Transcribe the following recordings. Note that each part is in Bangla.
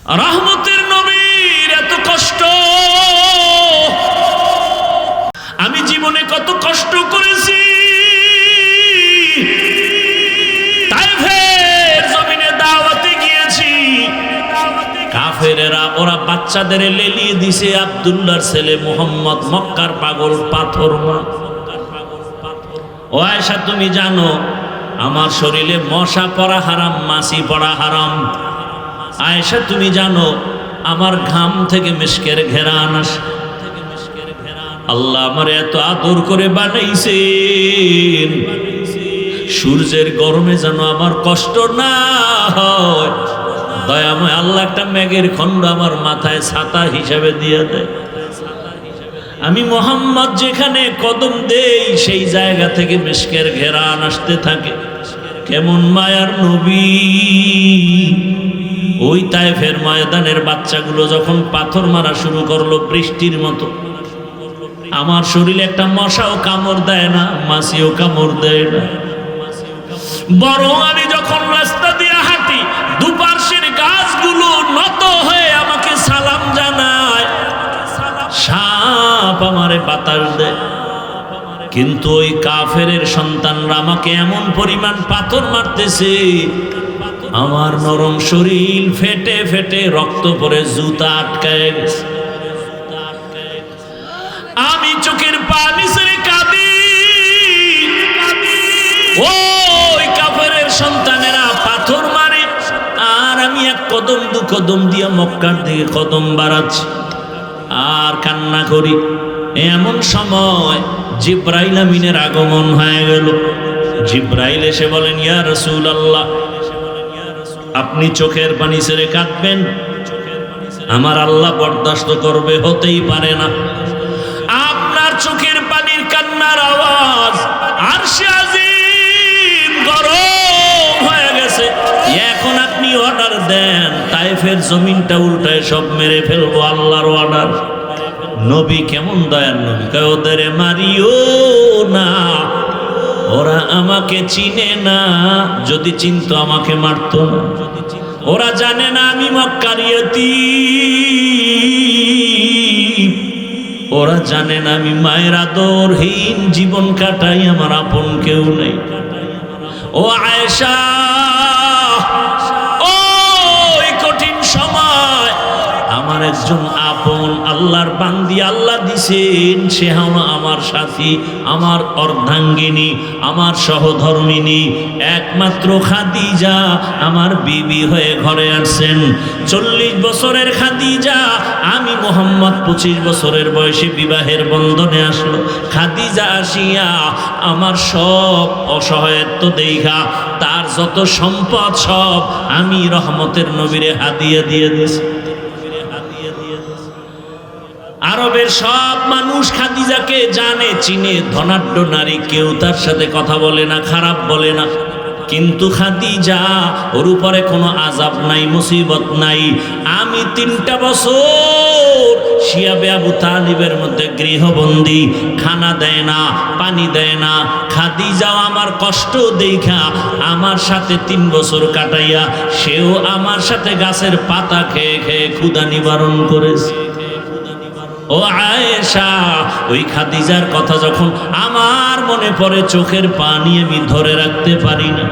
রহমতের নবীর এত কষ্ট, আমি জীবনে কত কষ্ট করেছি। তায়েফের জমিনে দাওয়াতে গিয়েছি, কাফেরেরা ওরা বাচ্চাদের লেলিয়ে দিছে। আব্দুল্লাহর ছেলে মুহাম্মদ মক্কার পাগল পাথর মা। ও আয়েশা, তুমি জানো আমার শরীরে মশা পড়া হারাম, মাছি পড়া হারাম। আয়েশা, তুমি জানো আমার ঘাম থেকে মিশকের ঘেরান আসে। আল্লাহ আমার এত আদর করে বানাইছেন, সূর্যের গরমে যেন আমার কষ্ট না হয়। দয়াময় আল্লাহ একটা মেঘের খণ্ড আমার মাথায় ছাতা হিসাবে দিয়ে দেয়। আমি মোহাম্মদ যেখানে কদম দেই সেই জায়গা থেকে মিশকের ঘেরান আসতে থাকে। কেমন মায়ার নবী! ওই তায়েফের ময়দানের বাচ্চাগুলো যখন পাথর মারা শুরু করলো বৃষ্টির মতো, আমার শরীরে একটা মশাও কামড় দেয় না, মাছিও কামড় দেয় না। বরং আমি যখন রাস্তা দিয়ে হাঁটি, দুপাশের গাছগুলো নত হয়ে আমাকে সালাম জানায়, সাপ আমারে বাতাস দেয়। কিন্তু ওই কাফেরের সন্তানরা আমাকে এমন পরিমাণ পাথর মারতেছে, আমার নরম শরীর ফেটে ফেটে রক্ত পরে জুতা আটকায় গেছে। আমি চোখের পানি ছেড়ে কাঁদি। ওই কাফেরের সন্তানেরা পাথর মারে, আর আমি এক কদম দু কদম দিয়ে মক্কার দিকে কদম বাড়াচ্ছি আর কান্না করি। এমন সময় জিব্রাইল আমিনের আগমন হয়ে গেল। জিব্রাইল এসে বলেন, ইয়া রাসূলুল্লাহ, আপনি চোখের পানি ছেড়ে কাঁদবেন, আমার আল্লাহ বরদাস্ত করবে, হতেই পারে না। আপনার চোখের পানির কান্নার আওয়াজ আরশে আজিম গরম হয়ে গেছে। এখন আপনি অর্ডার দেন, তায়েফের জমিনটা উল্টায় সব মেরে ফেলবো, আল্লাহর অর্ডার। নবী কেমন দয়ার নবী, কয় ওদের মারিও না, ওরা আমাকে চিনে না, যদি চিনতো আমাকে মারতো না। ওরা জানে না আমি মক্কার ইয়তীম, ওরা জানে না আমি মায়ের আদরহীন জীবন কাটাই, আমার আপন কেউ নেই। ও আয়েশা, ওই কঠিন সময় আমার একজন আপন আল্লাহর বান্দি আল্লাহ দিছেন, সে হলো আমার সাথী, আমার অর্ধাঙ্গিনী, আমার সহধর্মিনী, একমাত্র খাদিজা আমার বিবি হয়ে ঘরে আসছেন। 40 বছরের খাদিজা, আমি মোহাম্মদ 25 বছরের বয়সে বিবাহের বন্ধনে আসলো। খাদিজা আসিয়া আমার সব অসহায়ত্ব দেখা তার যত সম্পদ সব আমি রহমতের নবীরে হাদিয়া দিয়ে দিয়েছি। আরবের সব মানুষ খাদিজাকে জানে, চিনে, ধনাঢ্য নারী, কেউ তার সাথে কথা বলে না, খারাপ বলে না। কিন্তু খাদিজা, ওর উপরে কোনো আযাব নাই, মুসিবত নাই। আমি 3টা বছর শিয়াবে আবু তালিবের মধ্যে গৃহবন্দী, খানা দেয় না, পানি দেয় না। খাদিজাও আমার কষ্ট দেখা আমার সাথে 3 বছর কাটাইয়া সেও আমার সাথে গাছের পাতা খেয়ে খেয়ে ক্ষুধা নিবারণ করেছে। ও আয়েশা, ওই খাদিজার কথা যখন আমার মনে পড়ে, চোখের পানি আমি ধরে রাখতে পারি না।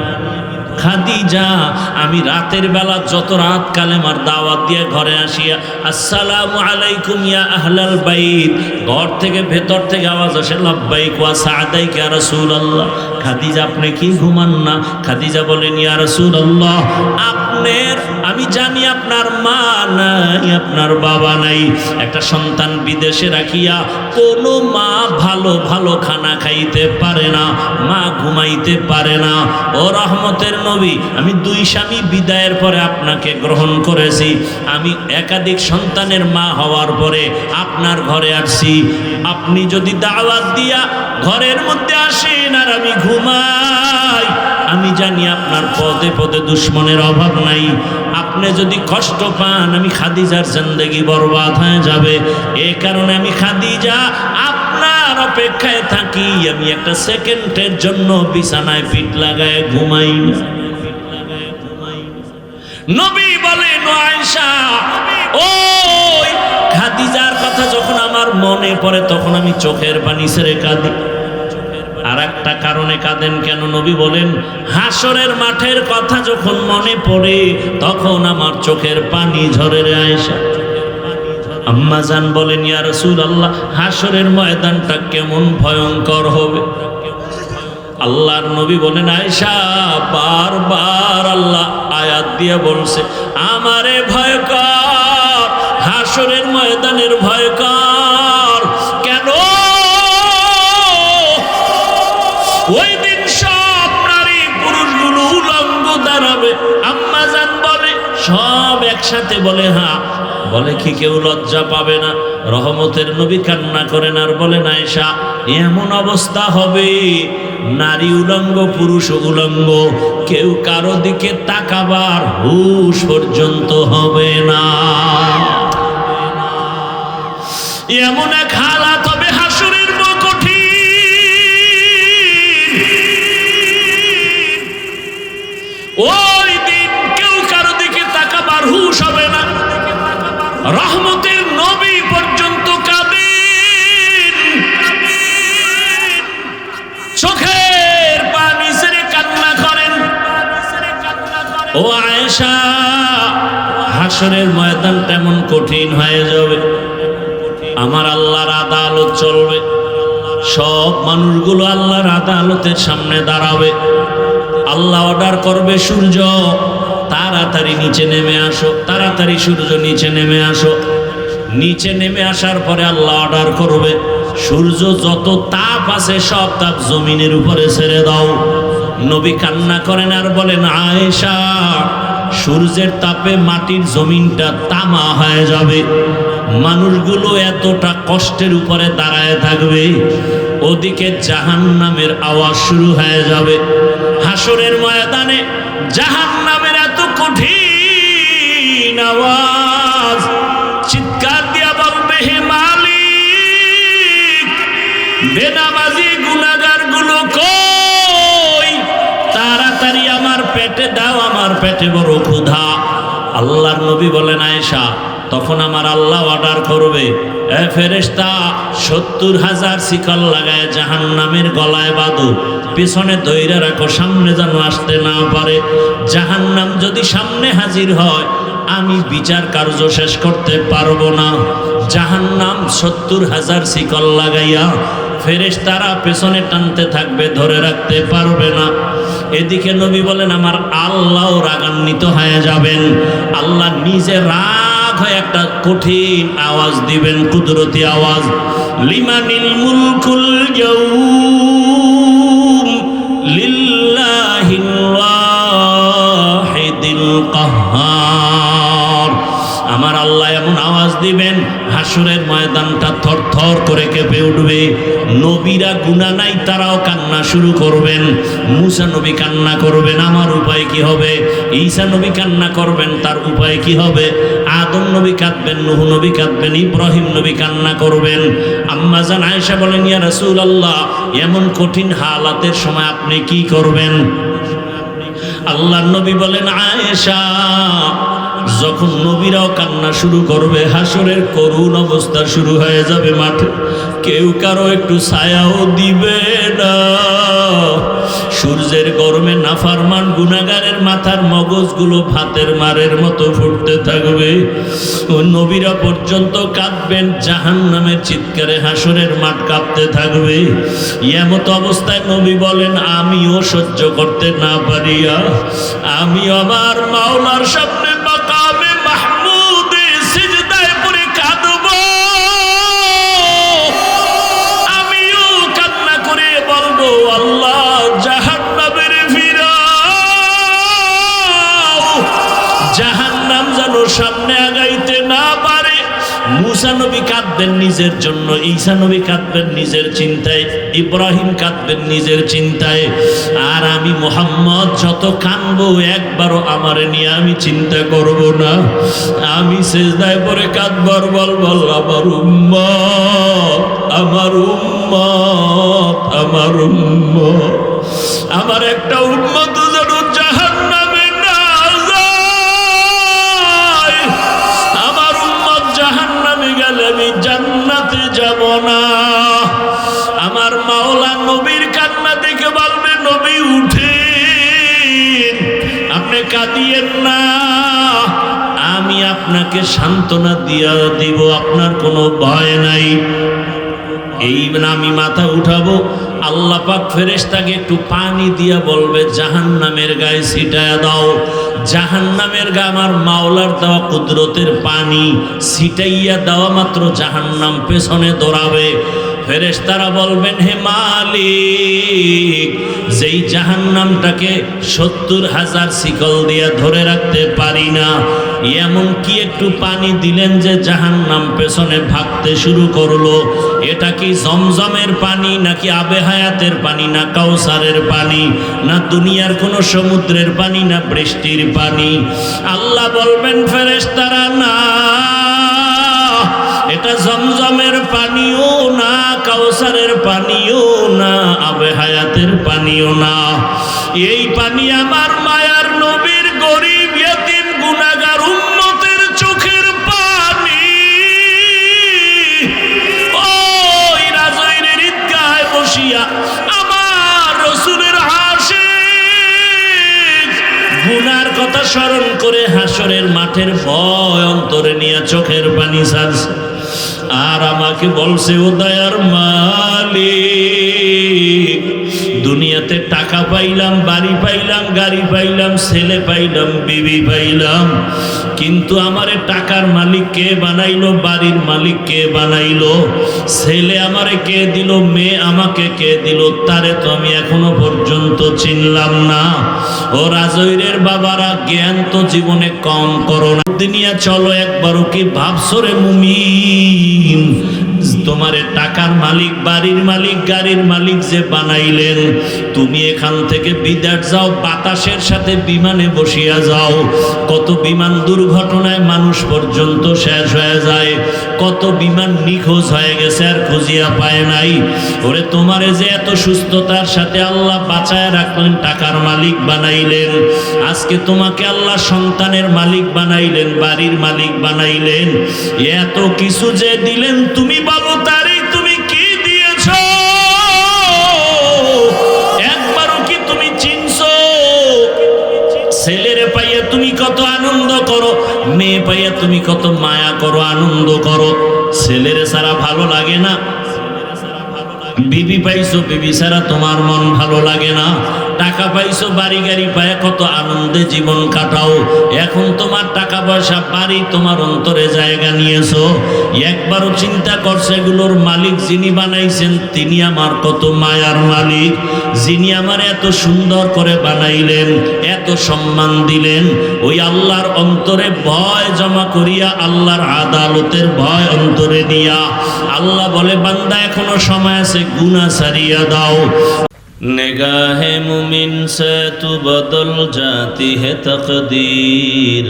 খাদিজা, আমি রাতের বেলা যত রাত কালেমার দাওয়াত দিয়ে ঘরে আসিয়া, আসসালামু আলাইকুম ইয়া আহলাল বাইত, ঘর থেকে ভেতর থেকে আওয়াজ আসে, লাব্বাইক ওয়া সা'দাইক ইয়া রাসূলুল্লাহ। খাদিজা, আপনি কি ঘুমান না? খাদিজা বলেন, ইয়া রাসূলুল্লাহ, আপনার, আমি জানি আপনার মা নাই, আপনার বাবা নাই, একটা সন্তান বিদেশে রাখিয়া কোনো মা ভালো ভালো খানা খাইতে পারে না, মা ঘুমাইতে পারে না। ও রহমতের নবী, আমি 2 স্বামী বিদায়ের পরে আপনাকে গ্রহণ করেছি, আমি একাধিক সন্তানের মা হওয়ার পরে আপনার ঘরে আসছি। আপনি যদি দাওয়াত দিয়া ঘরের মধ্যে আসেন আর আমি ঘুমাই, আমি জানি আপনার পদে পদে দুশ্মনের অভাব নাই। আপনি যদি কষ্ট পান, আমি খাদিজার জিন্দেগি বরবাদ হয়ে যাবে। এই কারণে আমি খাদিজা আপনার অপেক্ষায় থাকি, আমি একটা সেকেন্ডের জন্য বিছানায় পিঠ লাগায় ঘুমাই না। নবী বলেন, আয়েশা, মনে পড়ে তখন আমি চোখের পানি ছেড়ে কাঁদি। আর একটা কারণে কাঁদেন কেন? নবী বলেন, হাসরের মাঠের কথা যখন মনে পড়ে তখন আমার চোখের পানি ঝরে রে আয়েশা। আম্মা জান বলেন, ইয়া রাসূলুল্লাহ, হাসরের ময়দানটা কেমন ভয়ঙ্কর হবে। আল্লাহর নবী বলেন, আয়েশা, বারবার আল্লাহ আয়াত দিয়ে বলছে, আমারে ভয় কর, হাসরের ময়দানের ভয় কর। কেন? ওই দিন সব নারী পুরুষগুলো উলঙ্গ দাঁড়াবে। আম্মা জান বলে, সব একসাথে বলে, হ্যাঁ। বলে কি কেউ লজ্জা পাবে না? রহমতের নবী কান্না করেন আর বলেন, আয়েশা, এমন অবস্থা হবে, নারী উলঙ্গ পুরুষ উলঙ্গ, কেউ কারো দিকে তাকাবার হুঁশ পর্যন্ত হবে না। এমন এক হালাত হবে হাসরের কঠিন। ওই দিন কেউ কারো দিকে তাকাবার হুঁশ হবে না। রহমতের নবী পর্যন্ত কাঁদেন, চোখের পানি ছেড়ে কান্না করেন। ও আয়েশা, হাসরের ময়দান তেমন কঠিন হয়ে যাবে, আমার আল্লাহর আদালত চলবে। সব মানুষগুলো আল্লাহর আদালতের সামনে দাঁড়াবে। আল্লাহ অর্ডার করবে, সূর্য তাড়াতাড়ি নিচে নেমে আসো, তাড়াতাড়ি সূর্য নিচে নেমে আসো। নিচে নেমে আসার পরে আল্লাহ অর্ডার করবে, সূর্য যত তাপ আছে সব তাপ জমিনের উপরে ছেড়ে দাও। নবী কান্না করেন আর বলেন, আয়েশা, সূর্যের তাপে মাটির জমিনটা তামা হয়ে যাবে, মানুষগুলো এতটা কষ্টের উপরে দাঁড়ায় থাকবে। ওদিকে জাহান্নামের আওয়াজ শুরু হয়ে যাবে। হাসরের ময়দানে জাহান্নামের এত কঠিন আওয়াজ, চিৎকার দিয়া বলবে, হে মালিক, বেনামাজি গুনাহগার গুলো কই, তাড়াতাড়ি আমার পেটে দাও, আমার পেটে বড় ক্ষুধা। আল্লাহর নবী বলেন, আয়েশা, তখন আমার আল্লাহ অর্ডার করবে, এ ফেরেশতা, ৭০,০০০ শিকল লাগায় জাহান্নামের গলায় বাঁধো, পিছনে ধইরা রাখো, সামনে যেন আসতে না পারে। জাহান্নাম যদি সামনে হাজির হয় আমি বিচার কার্য শেষ করতে পারবো না। জাহান্নাম ৭০,০০০ শিকল লাগাইয়া ফেরেশতারা পেছনে টানতে থাকবে, ধরে রাখতে পারবে না। এদিকে নবী বলেন, আমার আল্লাহ রাগান্বিত হয়ে যাবেন। আল্লাহ নিজে রাগ হয়ে একটা কঠিন আওয়াজ দিবেন, কুদরতি আওয়াজ, লিমানিল মুলকুল ইয়াউম লিল্লাহিল ওয়াহিদিল কাহ্হার। আমার আল্লাহ এমন আওয়াজ দিবেন, হাসরের ময়দানটা থরথর করে কেঁপে উঠবে। নবীরা গুনাহ নাই, তারাও কান্না শুরু করবেন। মুসা নবী কান্না করবেন, আমার উপায় কি হবে? ঈসা নবী কান্না করবেন, তার উপায় কি হবে? আদম নবী কাঁদবেন, নূহ নবী কাঁদবেন, ইব্রাহিম নবী কান্না করবেন। আম্মা জান আয়েশা বলেন, ইয়া রাসূলুল্লাহ, এমন কঠিন হালাতের সময় আপনি কি করবেন? আল্লাহর নবী বলেন, আয়েশা, যখন নবীরাও কান্না শুরু করবে, হাসরের করুণ অবস্থা শুরু হয়ে যাবে মাঠে, কেউ কারো একটু ছায়াও দিবে না। সূর্যের গরমে নাফরমান গুনাহগারের মাথার মগজগুলো ভাতের মারের মতো ফুটতে থাকবে। ও নবীরা পর্যন্ত কাঁদবেন, জাহান্নামের চিৎকারে হাসরের মাঠ কাঁপতে থাকবে। এমত অবস্থায় নবী বলেন, আমিও সহ্য করতে না পারিয়া আমি আমার মাওলার সামনে মাকামে মাহমুদে সিজদায় পড়ে কাঁদব। আমিও কান্না করে বলবো, আল্লাহ, জাহান্নামের ফিরাও, জাহান্নাম যেন সামনে আগাইতে না পারে। মুসা নবী কাঁদবেন নিজের জন্য, ঈসা নবী কাঁদবেন নিজের চিন্তায়, ইব্রাহিম কাঁদবেন নিজের চিন্তায়, আর আমি মুহাম্মদ যত কাঁদবো একবারও আমারে নিয়ে আমি চিন্তা করব না। আমি সিজদায় পড়ে কাঁদবার বলবো, আমার উম্মত, আমার উম্মত, আমার উম্মত, আমার একটা উম্মত যেন জাহান্নামে না যায়। আমার উম্মত জাহান্নামে গেলে আমি জান্নাতে যাব। আপনাকে সান্ত্বনা দিয়া দিব, আপনার কোনো ভয় নাই। এই আমি মাথা উঠাবো, আল্লাহ পাক ফেরেশতাকে একটু পানি দিয়া বলবে জাহান্নামের গায়ে ছিটায়া দাও। জাহান্নামের গা আমার মাওলার দেওয়া কুদরতের পানি ছিটাইয়া দেওয়া মাত্র জাহান্নাম পেছনে দৌড়াবে। ফেরেশতারা বলবেন, হে মালিক, যেই জাহান্নামটাকে 70,000 শিকল দিয়া ধরে রাখতে পারি না, এমন কি একটু পানি দিলেন যে জাহান্নাম পেছনে ভাগতে শুরু করলো? এটা কি জমজমের পানি, নাকি আবে হায়াতের পানি, না কাউসারের পানি, না দুনিয়ার কোন সমুদ্রের পানি, না বৃষ্টির পানি? আল্লাহ বলবেন ফেরেশতারা, না, এটা জমজমের পানিও না, কাউসারের পানিও না, আবে হায়াতের পানিও না। এই পানি আমার মায়ার নবীর গরিব ইয়েতিম গুনাহগার উম্মতের চোখের পানি। ওই রাজৈরের ঈদগাহে বসিয়া আমার রাসূলের আশিক গুনার কথা স্মরণ করে হাসরের মাঠের ভয় অন্তরে নিয়ে চোখের পানি ছাড়ছে। আর আমাকে বলছে, ও দয়ার মালিক, দুনিয়াতে টাকা পাইলাম, বাড়ি পাইলাম, গাড়ি পাইলাম, ছেলে পাইলাম, বিবি পাইলাম, কিন্তু আমারে টাকার মালিক কে বানাইলো, বাড়ির মালিক কে বানাইলো, ছেলে আমারে কে দিল, মেয়ে আমাকে কে দিল, তারে তো আমি এখনো পর্যন্ত চিনলাম না। ও রাজৈরের বাবারা, জ্ঞান তো জীবনে কম করো না। দুনিয়া চলো, একবারও কি ভাবছো রে মুমিন, তোমারে টাকার মালিক, বাড়ির মালিক, গাড়ির মালিক যে বানাইলেন, তুমি এখান থেকে বিদেশ যাও, বাতাসের সাথে বিমানে বসিয়া যাও, কত বিমান দুর্ঘটনায় মানুষ পর্যন্ত শেষ হয়ে যায়, কত বিমান নিখোঁজ হয়ে গেছে আর খুঁজিয়া পায় নাই। ওরে তোমারে যে এত সুস্থতার সাথে আল্লাহ বাঁচায় রাখলেন, টাকার মালিক বানাইলেন, আজকে তোমাকে আল্লাহ সন্তানের মালিক বানাইলেন, বাড়ির মালিক বানাইলেন, এত কিছু যে দিলেন, তুমি বলো তারই তুমি কি দিয়েছ? একবারও কি তুমি চিনছো? ছেলেরে পাইয়া তুমি কত আনন্দ করো, মেয়ে পাইয়া তুমি কত মায়া করো, আনন্দ করো। ছেলেরে ছাড়া ভালো লাগে না, বিবি পাইছো, বিবি ছাড়া তোমার মন ভালো লাগে না, টাকা পাইছো, বাড়ি গাড়ি পায় কত আনন্দে জীবন কাটাও। এখন তোমার টাকা পয়সা, বাড়ি তোমার অন্তরে জায়গা নিয়েছো, একবারও চিন্তা করছে এগুলোর মালিক যিনি বানাইছেন তিনি আমার কত মায়ার মালিক, যিনি আমার এত সুন্দর করে বানাইলেন, এত সম্মান দিলেন। ওই আল্লাহর অন্তরে ভয় জমা করিয়া, আল্লাহর আদালতের ভয় অন্তরে নিয়া আল্লাহ বলে, বান্দা এখনো সময় আছে, গুনাহ ছাড়িয়া দাও। निगाहे मुमिन से तू बदल जाती है तकदीर,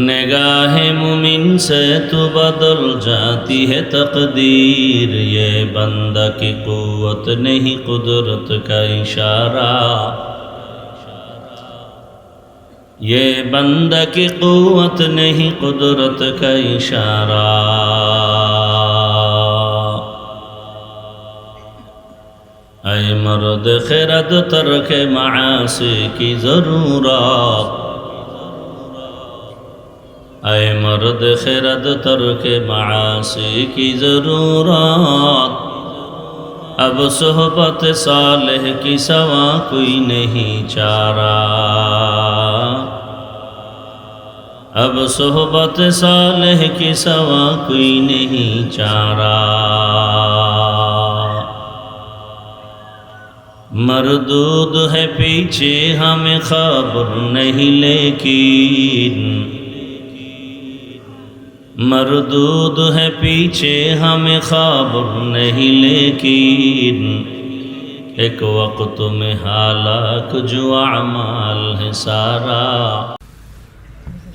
निगाहे मुमिन से तू बदल जाती है तकदीर, ये बंदा की कुव्वत नहीं कुदरत का इशारा, ये बंदा की कुव्वत नहीं कुदरत का इशारा। ऐ मर्द खिरद तर्क मासी की जरूरत, ऐ मर्द खिरद तर्क मासी की जरूरत, अब सोहबत सालेह की सवा कोई नहीं चारा, अब सोहबत सालेह की सवा कोई नहीं चारा। मरदूद है पीछे हमें खबर नहीं, लेकिन मरदूद है पीछे हमें खबर नहीं, लेकिन एक वक्त में हालाक जो अमाल है सारा।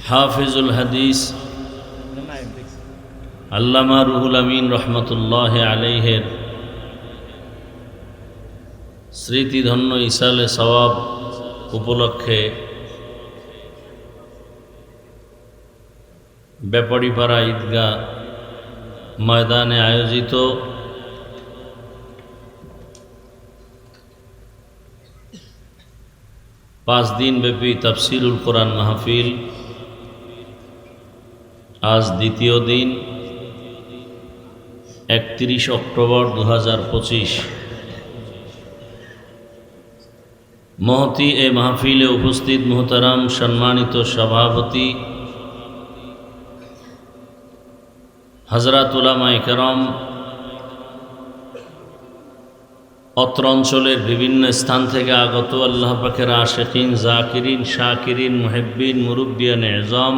हाफिजुल हदीस अल्लामा रूहुल अमीन रहमतुल्लाह अलैहिर স্মৃতিধন্য ইসালে সওয়াব উপলক্ষে ব্যাপারীপাড়া ঈদগাহ ময়দানে আয়োজিত 5 দিন ব্যাপী তাফসিরুল কোরআন মাহফিল আজ দ্বিতীয় দিন 31 অক্টোবর 2025। মহতি এ মাহফিলে উপস্থিত মোহতারাম সম্মানিত সভাপতি হযরত উলামায়ে কেরাম, অত্র অঞ্চলের বিভিন্ন স্থান থেকে আগত আল্লাহ পাকের আশিকিন, জাকিরিন, শাকিরিন, মুহিব্বিন, মুরব্বিয়ান এজম,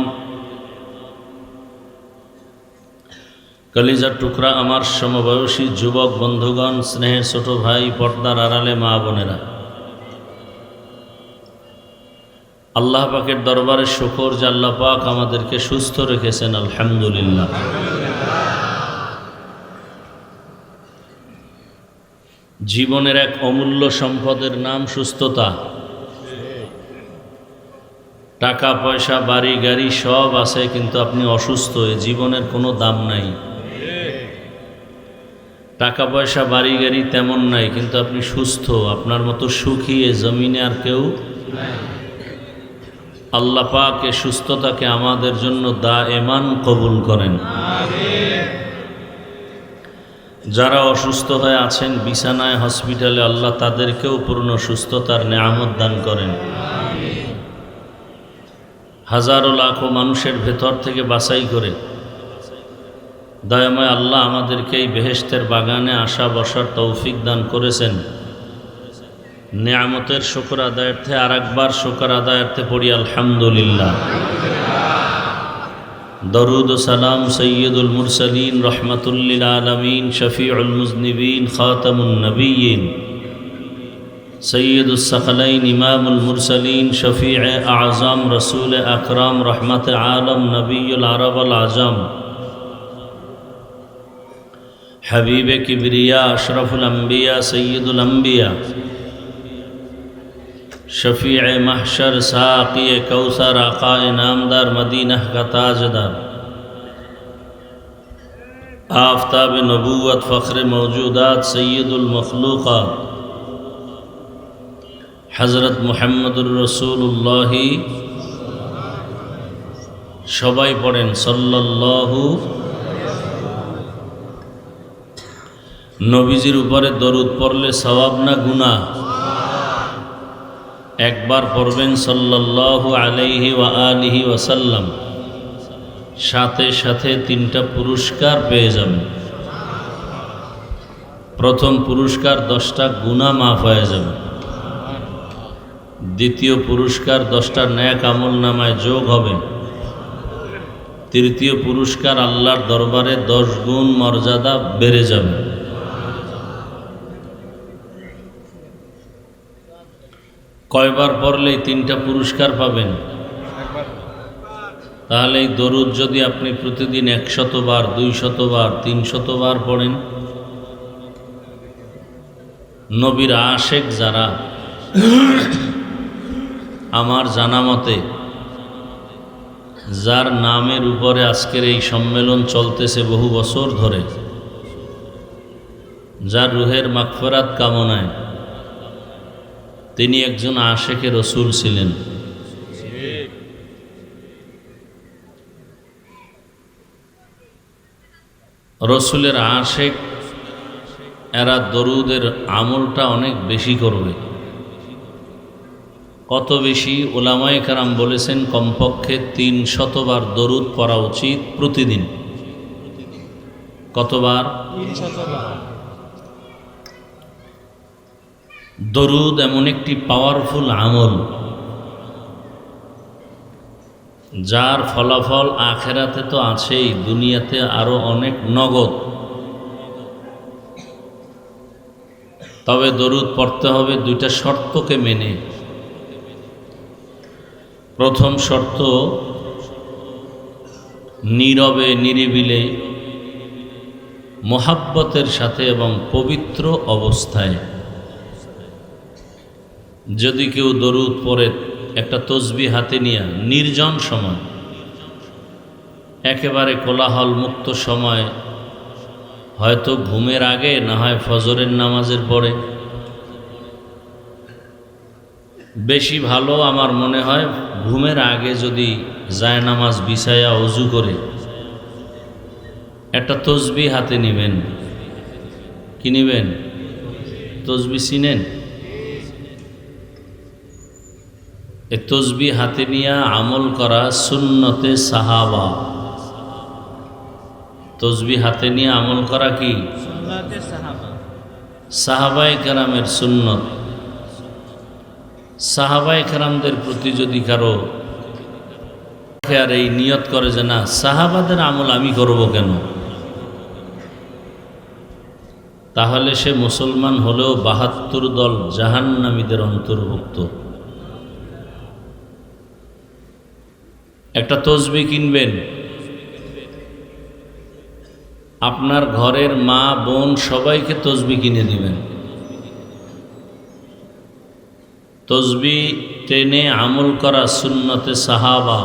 কলিজার টুকরা আমার সমবয়সী যুবক বন্ধুগণ, স্নেহের ছোট ভাই, পর্দার আড়ালে মা বোনেরা, আল্লাহ পাকের দরবারে শুকর যে আল্লাহ পাক আমাদেরকে সুস্থ রেখেছেন, আলহামদুলিল্লাহ। জীবনের এক অমূল্য সম্পদের নাম সুস্থতা। টাকা পয়সা, বাড়ি গাড়ি সব আছে, কিন্তু আপনি অসুস্থ, এ জীবনের কোনো দাম নাই। টাকা পয়সা, বাড়ি গাড়ি তেমন নাই, কিন্তু আপনি সুস্থ। আপনার মতো সুখী এ জমিনে আর কেউ আল্লাহ পাক এ সুস্থতাকে আমাদের জন্য দায়েমান কবুল করেন। যারা অসুস্থ হয়ে আছেন বিছানায়, হসপিটালে, আল্লাহ তাদেরকেও পূর্ণ সুস্থতার নেয়ামত দান করেন। হাজারো লাখো মানুষের ভেতর থেকে বাছাই করে দয়াময় আল্লাহ আমাদেরকে এই বেহেশতের বাগানে আসা বসার তৌফিক দান করেছেন। নেয়ামতের শুকর আদায়ার্থে আর একবার শুকর আদায়ার্থে পড়ি আলহামদুলিল্লাহ। দরুদ ও সালাম সৈয়দুল মুরসালিন, রহমাতুল্লিল আলামিন, শফিউল মুজনিবিন, খাতামুন নবিয়্যিন, সৈয়দুস সাকলাইন, ইমামুল মুরসালিন, শফিউ আযম, রসুল আকরাম, রহমত আলম, নবিয়ুল আরব আল আজম, হাবিবে কিবরিয়া, আশরাফুল আম্বিয়া, সৈয়দুল আম্বিয়া, शफ़ीअ महशर, साक़ी कौसर, आक़ाए नामदार, मदीना का ताजदार, आफ़ताब नबूवत, फ़ख्र मौजूदात, सय्यदुल मखलूक़ात, हज़रत मुहम्मदुर रसूलुल्लाह। सबाई पढ़ें सल्लल्लाहु। नबीजिर उपरे दरूद पढ़ले सवाब ना गुनाह? একবার পড়বেন সাল্লাল্লাহু আলাইহি ওয়া আলিহি ওয়াসাল্লাম, সাথে সাথে 3টা পুরস্কার পেয়ে যাবেন। প্রথম পুরস্কার 10টা গুনাহ মাফ হয়ে যাবে। দ্বিতীয় পুরস্কার 10টা নেক আমল নামায় যোগ হবে। তৃতীয় পুরস্কার আল্লাহর দরবারে 10 গুণ মর্যাদা বেড়ে যাবে। কয়বার পড়লে 3টা পুরস্কার পাবেন? তাহলে এই দরুদ যদি আপনি প্রতিদিন 100 বার, 200 বার, 300 বার পড়েন, নবীর আশেক যারা, আমার জানা মতে যার নামের উপরে আজকের এই সম্মেলন চলতেছে বহু বছর ধরে, যার রুহের মাগফিরাত কামনায়, তিনি একজন আশেকে রসুল ছিলেন। রসুলের আশেক এরা দরুদের আমলটা অনেক বেশি করবে। কত বেশি? উলামায়ে কেরাম বলেছেন কমপক্ষে 300 বার দরুদ পড়া উচিত প্রতিদিন। কতবার? 300 বার। দরুদ এমন একটি পাওয়ারফুল আমল, যার ফলাফল আখেরাতে তো আছেই, দুনিয়াতে আরো অনেক নগদ। তবে দরুদ পড়তে হবে 2টা শর্তকে মেনে। প্রথম শর্ত, নীরবে নিরিবিলে মোহাব্বতের সাথে এবং পবিত্র অবস্থায়। যদি কেউ দরুদ পড়ে একটা তসবিহ হাতে নিয়ে নির্জন সময়, একেবারে কোলাহল মুক্ত সময়, হয়তো ঘুমের আগে, না হয় ফজরের নামাজের পরে, বেশি ভালো আমার মনে হয় ঘুমের আগে যদি জায়নামাজ বিছায়া ওযু করে একটা তসবিহ হাতে নেবেন। কি নেবেন? তসবিহ চিনেন? এই তসবিহ হাতে নিয়ে আমল করা সুন্নতে সাহাবা। তসবিহ হাতে নিয়ে আমল করা কি সুন্নতে সাহাবা, সাহাবায়ে কেরামের সুন্নত। সাহাবায়ে কেরামদের প্রতি যদি কারো আর এই নিয়ত করে যে না সাহাবাদের আমল আমি করব কেন, তাহলে সে মুসলমান হলেও ৭২ দল জাহান্নামীদের অন্তর্ভুক্ত। একটা তসবিহ কিনবেন, আপনার ঘরের মা বোন সবাইকে তসবিহ কিনে দিবেন। তসবিহ টেনে আমল করা সুন্নতে সাহাবা।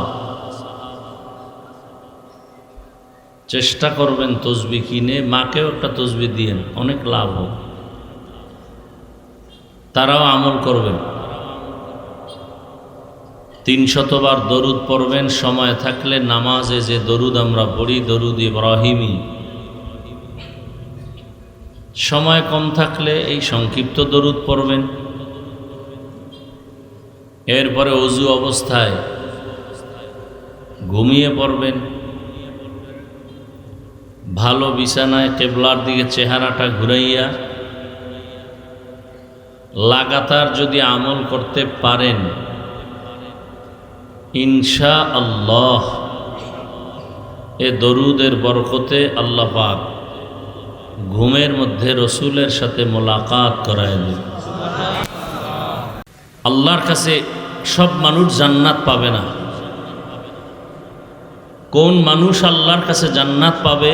চেষ্টা করবেন তসবিহ কিনে মাকেও একটা তসবিহ দিয়েন, অনেক লাভ হোক, তারাও আমল করবেন। ৩০০ বার দরুদ পড়বেন, সময় থাকলে নামাজে যে দরুদ আমরা পড়ি দরুদ ইব্রাহিমী, সময় কম থাকলে এই সংক্ষিপ্ত দরুদ পড়বেন। এরপরে ওযু অবস্থায় ঘুমিয়ে পড়বেন। ভালো বিছানায় কিবলার দিকে চেহারাটা ঘুরাইয়া লাগাতার যদি আমল করতে পারেন ইনশাআল্লাহ এ দরুদের বরকতে আল্লাহ পাক ঘুমের মধ্যে রসুলের সাথে মোলাকাত করায় দেন। আল্লাহর কাছে সব মানুষ জান্নাত পাবে না। কোন মানুষ আল্লাহর কাছে জান্নাত পাবে?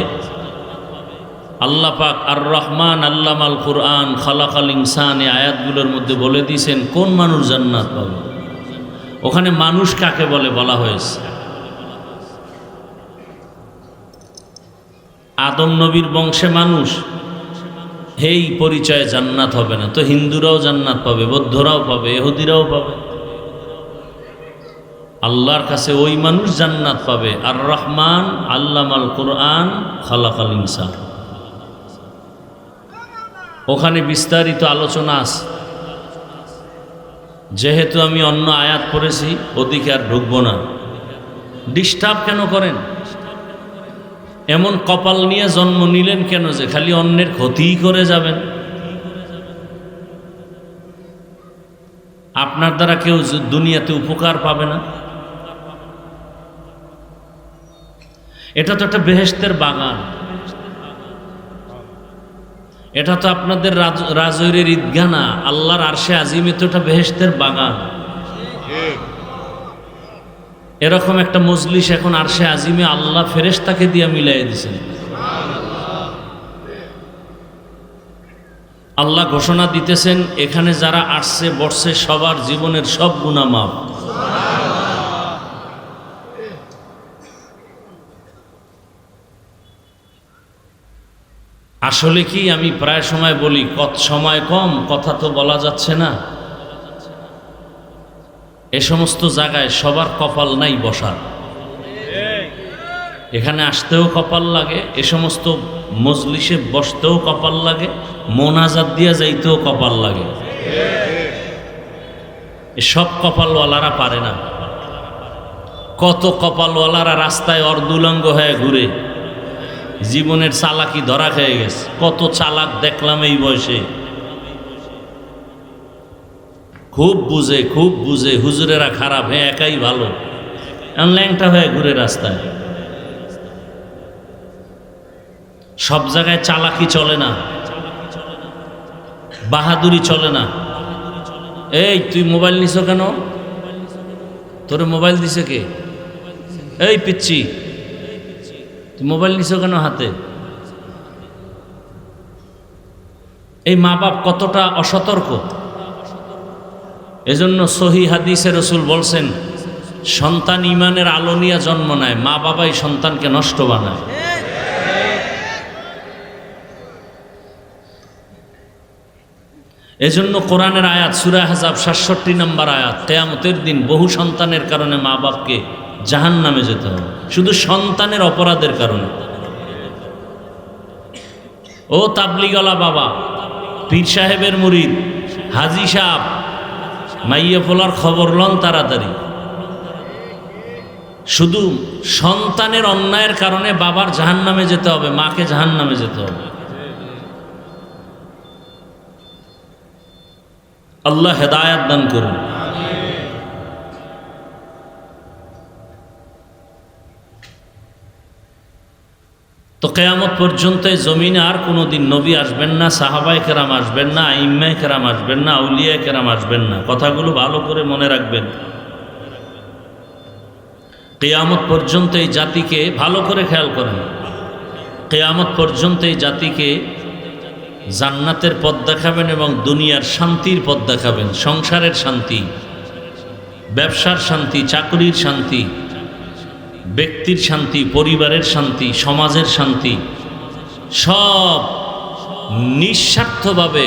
আল্লাহ পাক আর রহমান আল্লামাল কুরআন খালাকাল ইনসান এই আয়াতগুলোর মধ্যে বলে দিয়েছেন কোন মানুষ জান্নাত পাবে। ওখানে মানুষ কাকে বলে বলা হয়েছে? আদম নবীর বংশে মানুষ, এই পরিচয়ে জান্নাত হবে না। তো হিন্দুরাও জান্নাত পাবে, বৌদ্ধরাও পাবে, ইহুদিরাও পাবে। আল্লাহর কাছে ওই মানুষ জান্নাত পাবে আর রহমান আল্লামাল কুরআন খালাকাল ইনসান। ওখানে বিস্তারিত আলোচনা আছে। যেহেতু আমি অন্য আয়াত পড়েছি ওদিকে আর ঢুকবো না। ডিস্টার্ব কেন করেন? এমন কপাল নিয়ে জন্ম নিলেন কেন যে খালি অন্যের ক্ষতিই করে যাবেন? আপনার দ্বারা কেউ দুনিয়াতে উপকার পাবে না। এটা তো একটা বেহেশতের বাগান। এটা তো আপনাদের রাজৈরের ঈদগাহ না, আল্লাহর আরশে আজিমে তো এটা বেহেশতের বাগান। এরকম একটা মজলিস এখন আরশে আজিমে আল্লাহ ফেরেশতাকে দিয়ে মিলাই দিয়েছেন। আল্লাহ ঘোষণা দিতেছেন এখানে যারা আসছে বসছে সবার জীবনের সব গুনাহ মাফ। আসলে কি আমি প্রায় সময় বলি সময় কম, কথা তো বলা যাচ্ছে না। এ সমস্ত জায়গায় সবার কপাল নাই বসার। এখানে আসতেও কপাল লাগে, এ সমস্ত মজলিসে বসতেও কপাল লাগে, মোনাজাত দিয়ে যাইতেও কপাল লাগে। সব কপালওয়ালারা পারে না। কত কপালওয়ালারা রাস্তায় অর্ধুলঙ্গ হয়ে ঘুরে, জীবনের চালাকি ধরা খেয়ে গেছে। কত চালাক দেখলাম এই বয়সে। খুব বুঝে হুজুরেরা খারাপ, হ্যাঁ একাই ভালো, ল্যাংটা হয়ে ঘুরে রাস্তায়। সব জায়গায় চালাকি চলে না, বাহাদুরি চলে না। এই তুই মোবাইল নিছ কেন? তোরে মোবাইল দিছে কে? এই পিচ্ছি তুই মোবাইল নিছ কেন হাতে? এই মা বাপ কতটা অসতর্ক। এজন্য সহিহ হাদিসে রাসূল বলছেন সন্তান ঈমানের আলো নিয়ে জন্ম নেয়, মা বাবাই সন্তানকে নষ্ট বানায়। এজন্য কোরআনের আয়াত সূরা আহজাব ৬৭ নম্বর আয়াত, কিয়ামতের দিন বহু সন্তানের কারণে মা বাপকে জাহান্নামে যেতে হবে, শুধু সন্তানের অপরাধের কারণে। ও তাবলিগওয়ালা বাবা, পীর সাহেবের মুরিদ, হাজি সাহেব, মাইয়া ফোলার খবর লন তাড়াতাড়ি। শুধু সন্তানের অন্যায়ের কারণে বাবার জাহান্নামে যেতে হবে, মাকে জাহান্নামে যেতে হবে। আল্লাহ হেদায়াত দান করুন। তো কিয়ামত পর্যন্ত জমিনে আর কোনোদিন নবী আসবেন না, সাহাবায়ে কেরাম আসবেন না, আইম্মায়ে কেরাম আসবেন না, আউলিয়ায়ে কেরাম আসবেন না। কথাগুলো ভালো করে মনে রাখবেন। কিয়ামত পর্যন্ত এই জাতিকে, ভালো করে খেয়াল করেন, কিয়ামত পর্যন্ত এই জাতিকে জান্নাতের পথ দেখাবেন এবং দুনিয়ার শান্তির পথ দেখাবেন। সংসারের শান্তি, ব্যবসার শান্তি, চাকরির শান্তি, ব্যক্তির শান্তি, পরিবারের শান্তি, সমাজের শান্তি, সব নিঃস্বার্থভাবে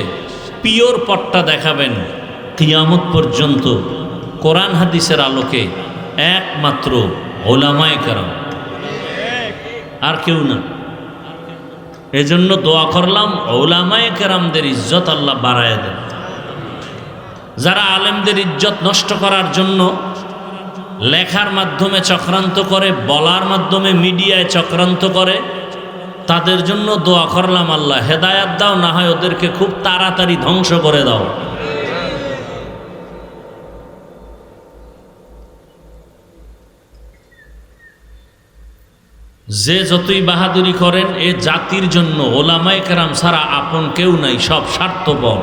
পিওর পথটা দেখাবেন কিয়ামত পর্যন্ত কোরআন হাদিসের আলোকে একমাত্র উলামায়ে কেরাম, আর কেউ না। এজন্য দোয়া করলাম উলামায়ে কেরামদের ইজ্জত আল্লাহ বাড়ায় দেন। যারা আলেমদের ইজ্জত নষ্ট করার জন্য লেখার মাধ্যমে চক্রান্ত করে, বলার মাধ্যমে মিডিয়ায় চক্রান্ত করে, তাদের জন্য দোয়া করলাম আল্লাহ হেদায়াত দাও, না হয় ওদেরকে খুব তাড়াতাড়ি ধ্বংস করে দাও। যে যতই বাহাদুরি করেন, এ জাতির জন্য ওলামায়ে কেরাম ছাড়া আপন কেউ নাই, সব স্বার্থপর।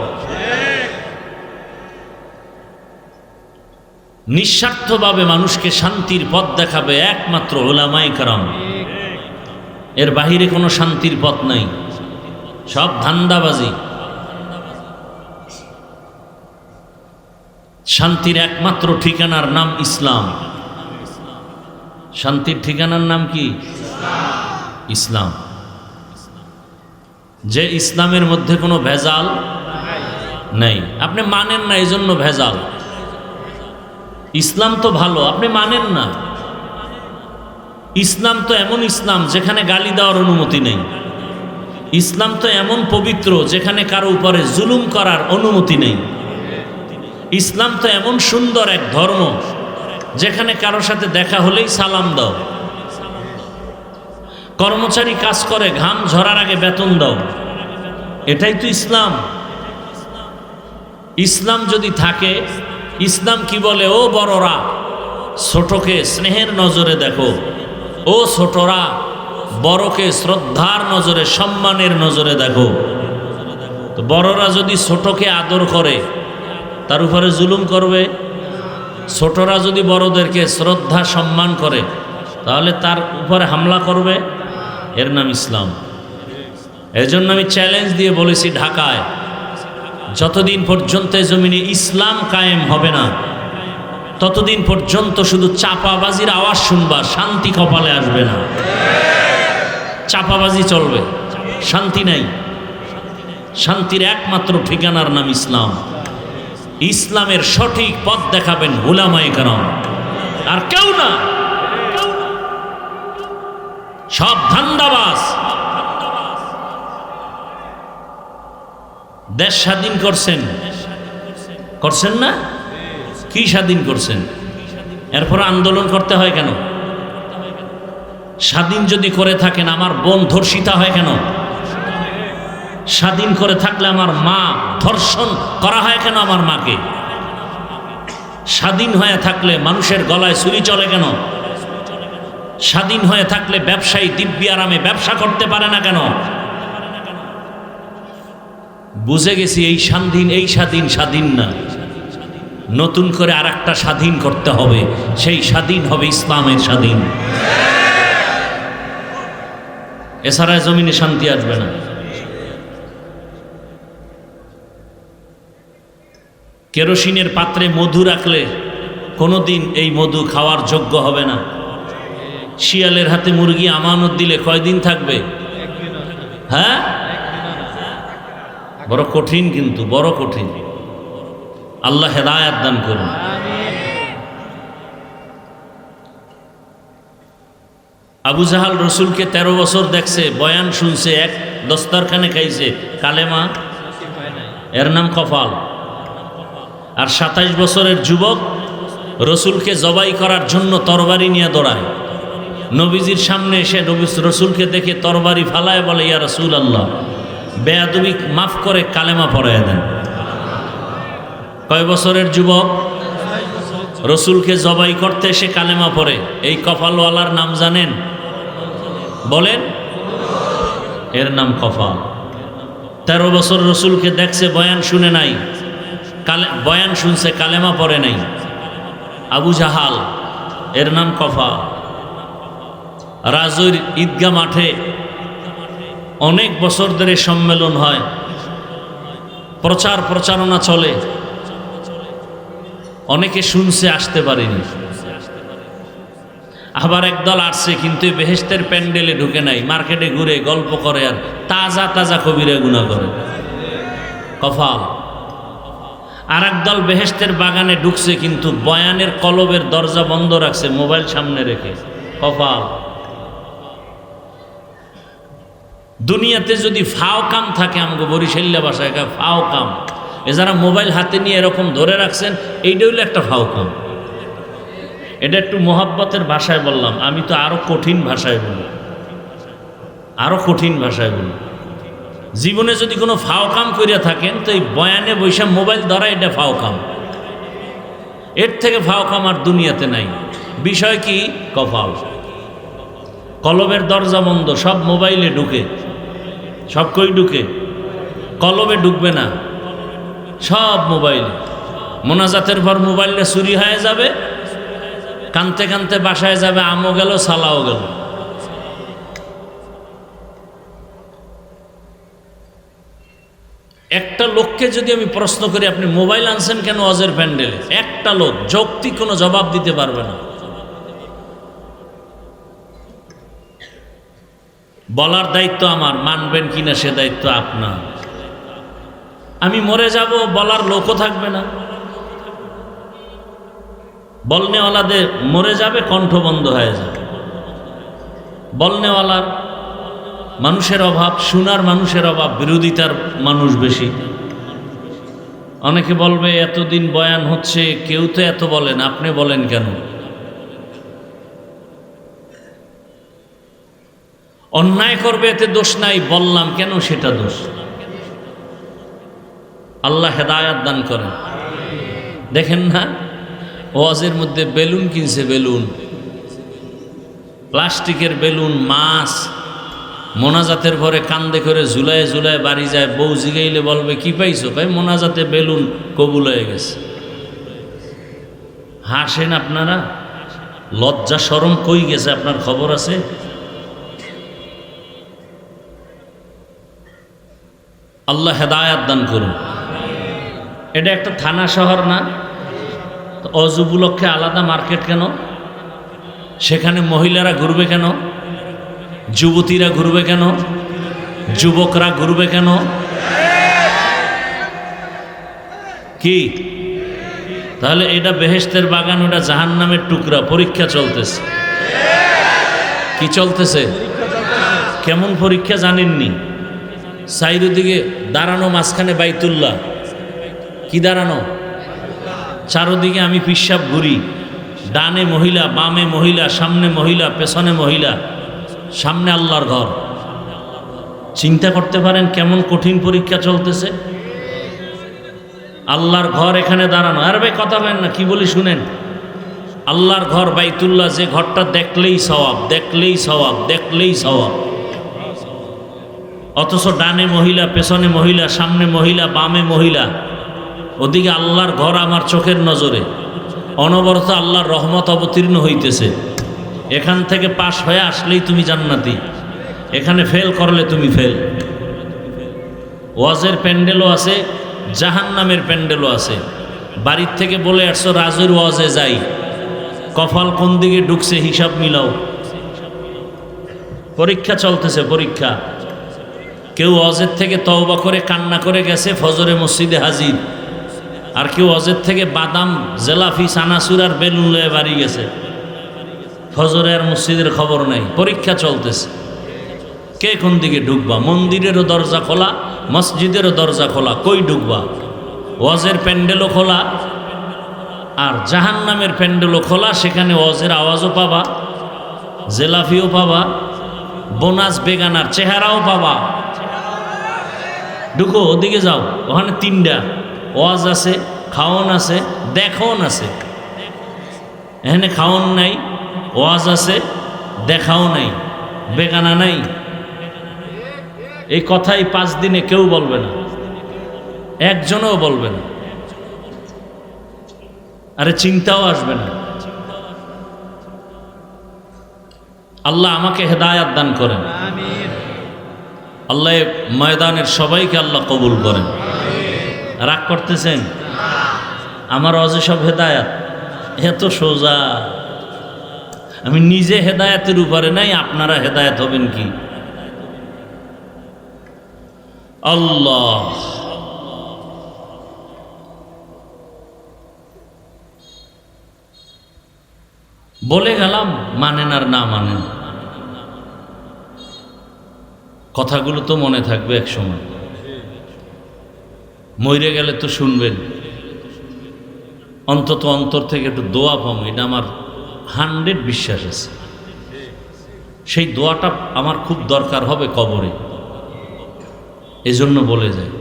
নিঃস্বার্থভাবে মানুষকে শান্তির পথ দেখাবে একমাত্র উলামায়ে কেরাম। এর বাহিরে কোনো শান্তির পথ নাই, সব ধান্দাবাজি। শান্তির একমাত্র ঠিকানার নাম ইসলাম। শান্তির ঠিকানার নাম কি? ইসলাম। যে ইসলামের মধ্যে কোনো ভেজাল নেই। আপনি মানেন না, এই জন্য ভেজাল। ইসলাম তো ভালো, আপনি মানেন না। ইসলাম তো এমন ইসলাম যেখানে গালি দেওয়ার অনুমতি নেই। ইসলাম তো এমন পবিত্র যেখানে কারো উপরে জুলুম করার অনুমতি নেই। ইসলাম তো এমন সুন্দর এক ধর্ম যেখানে কারো সাথে দেখা হলেই সালাম দাও, কর্মচারী কাজ করে ঘাম ঝরার আগে বেতন দাও। এটাই তো ইসলাম। ইসলাম যদি থাকে, ইসলাম কি বলে? ও বড়রা, ছোটকে স্নেহের নজরে দেখো। ও ছোটরা, বড়কে শ্রদ্ধার নজরে, সম্মানের নজরে দেখো। তো বড়রা যদি ছোটকে আদর করে, তার উপরে জুলুম করবে? ছোটরা যদি বড়দেরকে শ্রদ্ধা সম্মান করে, তাহলে তার উপরে হামলা করবে? এর নাম ইসলাম। এজন্য আমি চ্যালেঞ্জ দিয়ে বলেছি, ঢাকায় যতদিন পর্যন্ত জমিনে ইসলাম কায়েম হবে না, ততদিন পর্যন্ত শুধু চাপাবাজির আওয়াজ শুনবা, শান্তি কপালে আসবে না। চাপাবাজি চলবে, শান্তি নাই। শান্তির একমাত্র ঠিকানার নাম ইসলাম। ইসলামের সঠিক পথ দেখাবেন উলামায়ে কেরাম, আর কেউ না। সব ধান্দাবাজ। দেশ স্বাধীন করছেন, করছেন না? কি স্বাধীন করছেন? এরপর আন্দোলন করতে হয় কেন? স্বাধীন যদি করে থাকেন, আমার বোন ধর্ষিতা হয় কেন? স্বাধীন করে থাকলে আমার মা ধর্ষণ করা হয় কেন? আমার মাকে। স্বাধীন হয়ে থাকলে মানুষের গলায় ছুরি চলে কেন? স্বাধীন হয়ে থাকলে ব্যবসায়ী দিব্যি আরামে ব্যবসা করতে পারে না কেন? বুঝে গেছি এই স্বাধীন, এই স্বাধীন স্বাধীন না। নতুন করে আর একটা স্বাধীন করতে হবে। সেই স্বাধীন হবে ইসলামের স্বাধীন। এছাড়া জমিনে শান্তি আসবে না। কেরোসিনের পাত্রে মধু রাখলে কোনোদিন এই মধু খাওয়ার যোগ্য হবে না। শিয়ালের হাতে মুরগি আমানত দিলে কয়দিন থাকবে? হ্যাঁ, বড় কঠিন, কিন্তু বড় কঠিন। আল্লাহ হেদায়াত দান করুন। আবু জাহাল রসুলকে 13 বছর দেখছে, বয়ান শুনছে, এক দস্তরখানে খাইছে, কালেমা এর নাম কফাল। আর 27 বছরের যুবক রসুলকে জবাই করার জন্য তরবারি নিয়ে দৌড়ায়। নবীজির সামনে এসে রসুলকে দেখে তরবারি ফালায়, বলে ইয়া রাসূল আল্লাহ, বেয়াদবি মাফ করে কালেমা পড়ায় দেন। কয় বছরের যুবক রসুলকে জবাই করতে এসে কালেমা পড়ে। এই কফালওয়ালার নাম জানেন? বলেন। এর নাম কফাল। 13 বছর রসুলকে দেখছে, বয়ান শুনে নাই, বয়ান শুনছে, কালেমা পড়ে নাই। আবু জাহাল, এর নাম কফাল। রাজৈর ঈদগাহ মাঠে অনেক বছর ধরে সম্মেলন হয়, প্রচারণা চলে, অনেকে শুনছে, আসতে পারেনি। আবার একদল আসছে, কিন্তু বেহেশতের প্যান্ডেলে ঢুকে নাই, মার্কেটে ঘুরে গল্প করে আর তাজা তাজা কবিরা গুনাহ করে, কফাল। আর একদল বেহেশতের বাগানে ঢুকছে, কিন্তু বয়ানের কলবের দরজা বন্ধ রাখছে, মোবাইল সামনে রেখে, কফাল। দুনিয়াতে যদি ফাও কাম থাকে, আমাকে বরিশাল্লা ভাষায় ফাও কাম, এ যারা মোবাইল হাতে নিয়ে এরকম ধরে রাখছেন, এইটা হইলো একটা ফাও কাম। এটা একটু মোহাব্বতের ভাষায় বললাম, আমি তো আরো কঠিন ভাষায় বলি, আরো কঠিন ভাষায় বলি। জীবনে যদি কোনো ফাও কাম করিয়া থাকেন, তো এই বয়ানে বৈশা মোবাইল ধরা, এটা ফাও কাম। এর থেকে ফাও কাম আর দুনিয়াতে নাই। বিষয় কি? কফাল। কলবের দরজা বন্ধ, সব মোবাইলে ঢুকে, সব কই ঢুকে, কলবে ঢুকবে না, সব মোবাইলে। মোনাজাতের পর মোবাইলটা চুরি হয়ে যাবে, কানতে কানতে বাসায় যাবে, আমও গেল, সালাও গেল। একটা লোককে যদি আমি প্রশ্ন করি, আপনি মোবাইল আনছেন কেন ওয়াজের প্যান্ডেলে, একটা লোক যৌক্তিক কোনো জবাব দিতে পারবে না। বলার দায়িত্ব আমার, মানবেন কিনা সে দায়িত্ব আপনার। আমি মরে যাব, বলার লোকও থাকবে না। বলনেওয়ালাদের মরে যাবে, কণ্ঠ বন্ধ হয়ে যাবে। বলনেওয়ালার মানুষের অভাব, শোনার মানুষের অভাব, বিরোধিতার মানুষ বেশি। অনেকে বলবে এতদিন বয়ান হচ্ছে, কেউ তো এত বলেন, আপনি বলেন কেন? অন্যায় করবে এতে দোষ নাই, বললাম কেন সেটা দোষ। আল্লাহ হেদায়াত দান করেন। দেখেন না, ওয়াজের মধ্যে বেলুন কিনছে, বেলুন, প্লাস্টিকের বেলুন, মাছ, মোনাজাতের পরে কান্দে করে ঝুলায় ঝুলায় বাড়ি যায়। বউ জিগাইলে বলবে কি পাইছো? ভাই মোনাজাতে বেলুন কবুল হয়ে গেছে। হাসেন আপনারা, লজ্জা শরম কই গেছে? আপনার খবর আছে? আল্লাহ হেদায়াত দান করুন। এটা একটা থানা শহর না? তো অজ উপলক্ষে আলাদা মার্কেট কেন? সেখানে মহিলারা ঘুরবে কেন? যুবতীরা ঘুরবে কেন? যুবকরা ঘুরবে কেন? কি তাহলে এটা বেহেশতের বাগান, ওটা জাহান্নামের টুকরা। পরীক্ষা চলতেছে। কি চলতেছে? কেমন পরীক্ষা জানেননি? চারিদিকে দাঁড়ানো, মাঝখানে বাইতুল্লাহ। কি দাঁড়ানো? চারদিকে আমি পিশাব ঘুরি, ডানে মহিলা, বামে মহিলা, সামনে মহিলা, পেছনে মহিলা, সামনে আল্লাহর ঘর। চিন্তা করতে পারেন কেমন কঠিন পরীক্ষা চলতেছে। আল্লাহর ঘর এখানে দাঁড়ানো। আর ভাই কথা বলেন না, কি বলি শুনেন। আল্লাহর ঘর বাইতুল্লাহ, যে ঘরটা দেখলেই সওয়াব, দেখলেই সওয়াব, দেখলেই সওয়াব। অথচ ডানে মহিলা, পেছনে মহিলা, সামনে মহিলা, বামে মহিলা। ওদিকে আল্লাহর ঘর আমার চোখের নজরে, অনবরত আল্লাহর রহমত অবতীর্ণ হইতেছে। এখান থেকে পাশ হয়ে আসলেই তুমি জান্নাতি, এখানে ফেল করলে তুমি ফেল। ওয়াজের প্যান্ডেলও আছে, জাহান্নামের প্যান্ডেলও আছে। বাড়ির থেকে বলে আসছো রাজুর ওয়াজে যাই, কপাল কোন দিকে ঢুকছে হিসাব মিলাও। পরীক্ষা চলতেছে, পরীক্ষা। কেউ ওয়াজের থেকে তওবা করে কান্না করে গেছে, ফজরে মসজিদে হাজির। আর কেউ ওয়াজের থেকে বাদাম, জেলাফি, চানাচুর আর বেলুন লয়ে বাড়ি গেছে, ফজরে আর মসজিদের খবর নাই। পরীক্ষা চলতেছে, কে কোন দিকে ঢুকবা? মন্দিরেরও দরজা খোলা, মসজিদেরও দরজা খোলা, কই ঢুকবা? ওয়াজের প্যান্ডেলও খোলা আর জাহান্নামের প্যান্ডেলও খোলা। সেখানে ওয়াজের আওয়াজও পাবা, জেলাফিও পাবা, বোনাস বেগানার চেহারাও পাবা। ঢুকো, ওদিকে যাও, ওখানে 3টা ওয়াজ আছে, খাওন আছে, দেখন আছে। এখানে খাওন নাই, ওয়াজ আছে, দেখাও নাই, বেগানা নাই। এই কথাই 5 দিনে কেউ বলবে না, একজনও বলবে না, আরে চিন্তাও আসবে না। আল্লাহ আমাকে হেদায়াত দান করেন, আল্লাহ ময়দানের সবাইকে আল্লাহ কবুল করেন। রাগ করতেছেন? আমার ওয়াজে সব হেদায়াত, এত সোজা। আমি নিজে হেদায়াতের উপরে নাই, আপনারা হেদায়াত হবেন কি? আল্লাহ বলে গেলাম, মানেন আর না মানেন, কথাগুলো তো মনে থাকবে এক সময়। মরে গেলে তো শুনবেন, অন্তত অন্তর থেকে একটু দোয়া পাবো, এটা আমার 100 বিশ্বাস আছে। সেই দোয়াটা আমার খুব দরকার হবে কবরে, এজন্য বলে যায়।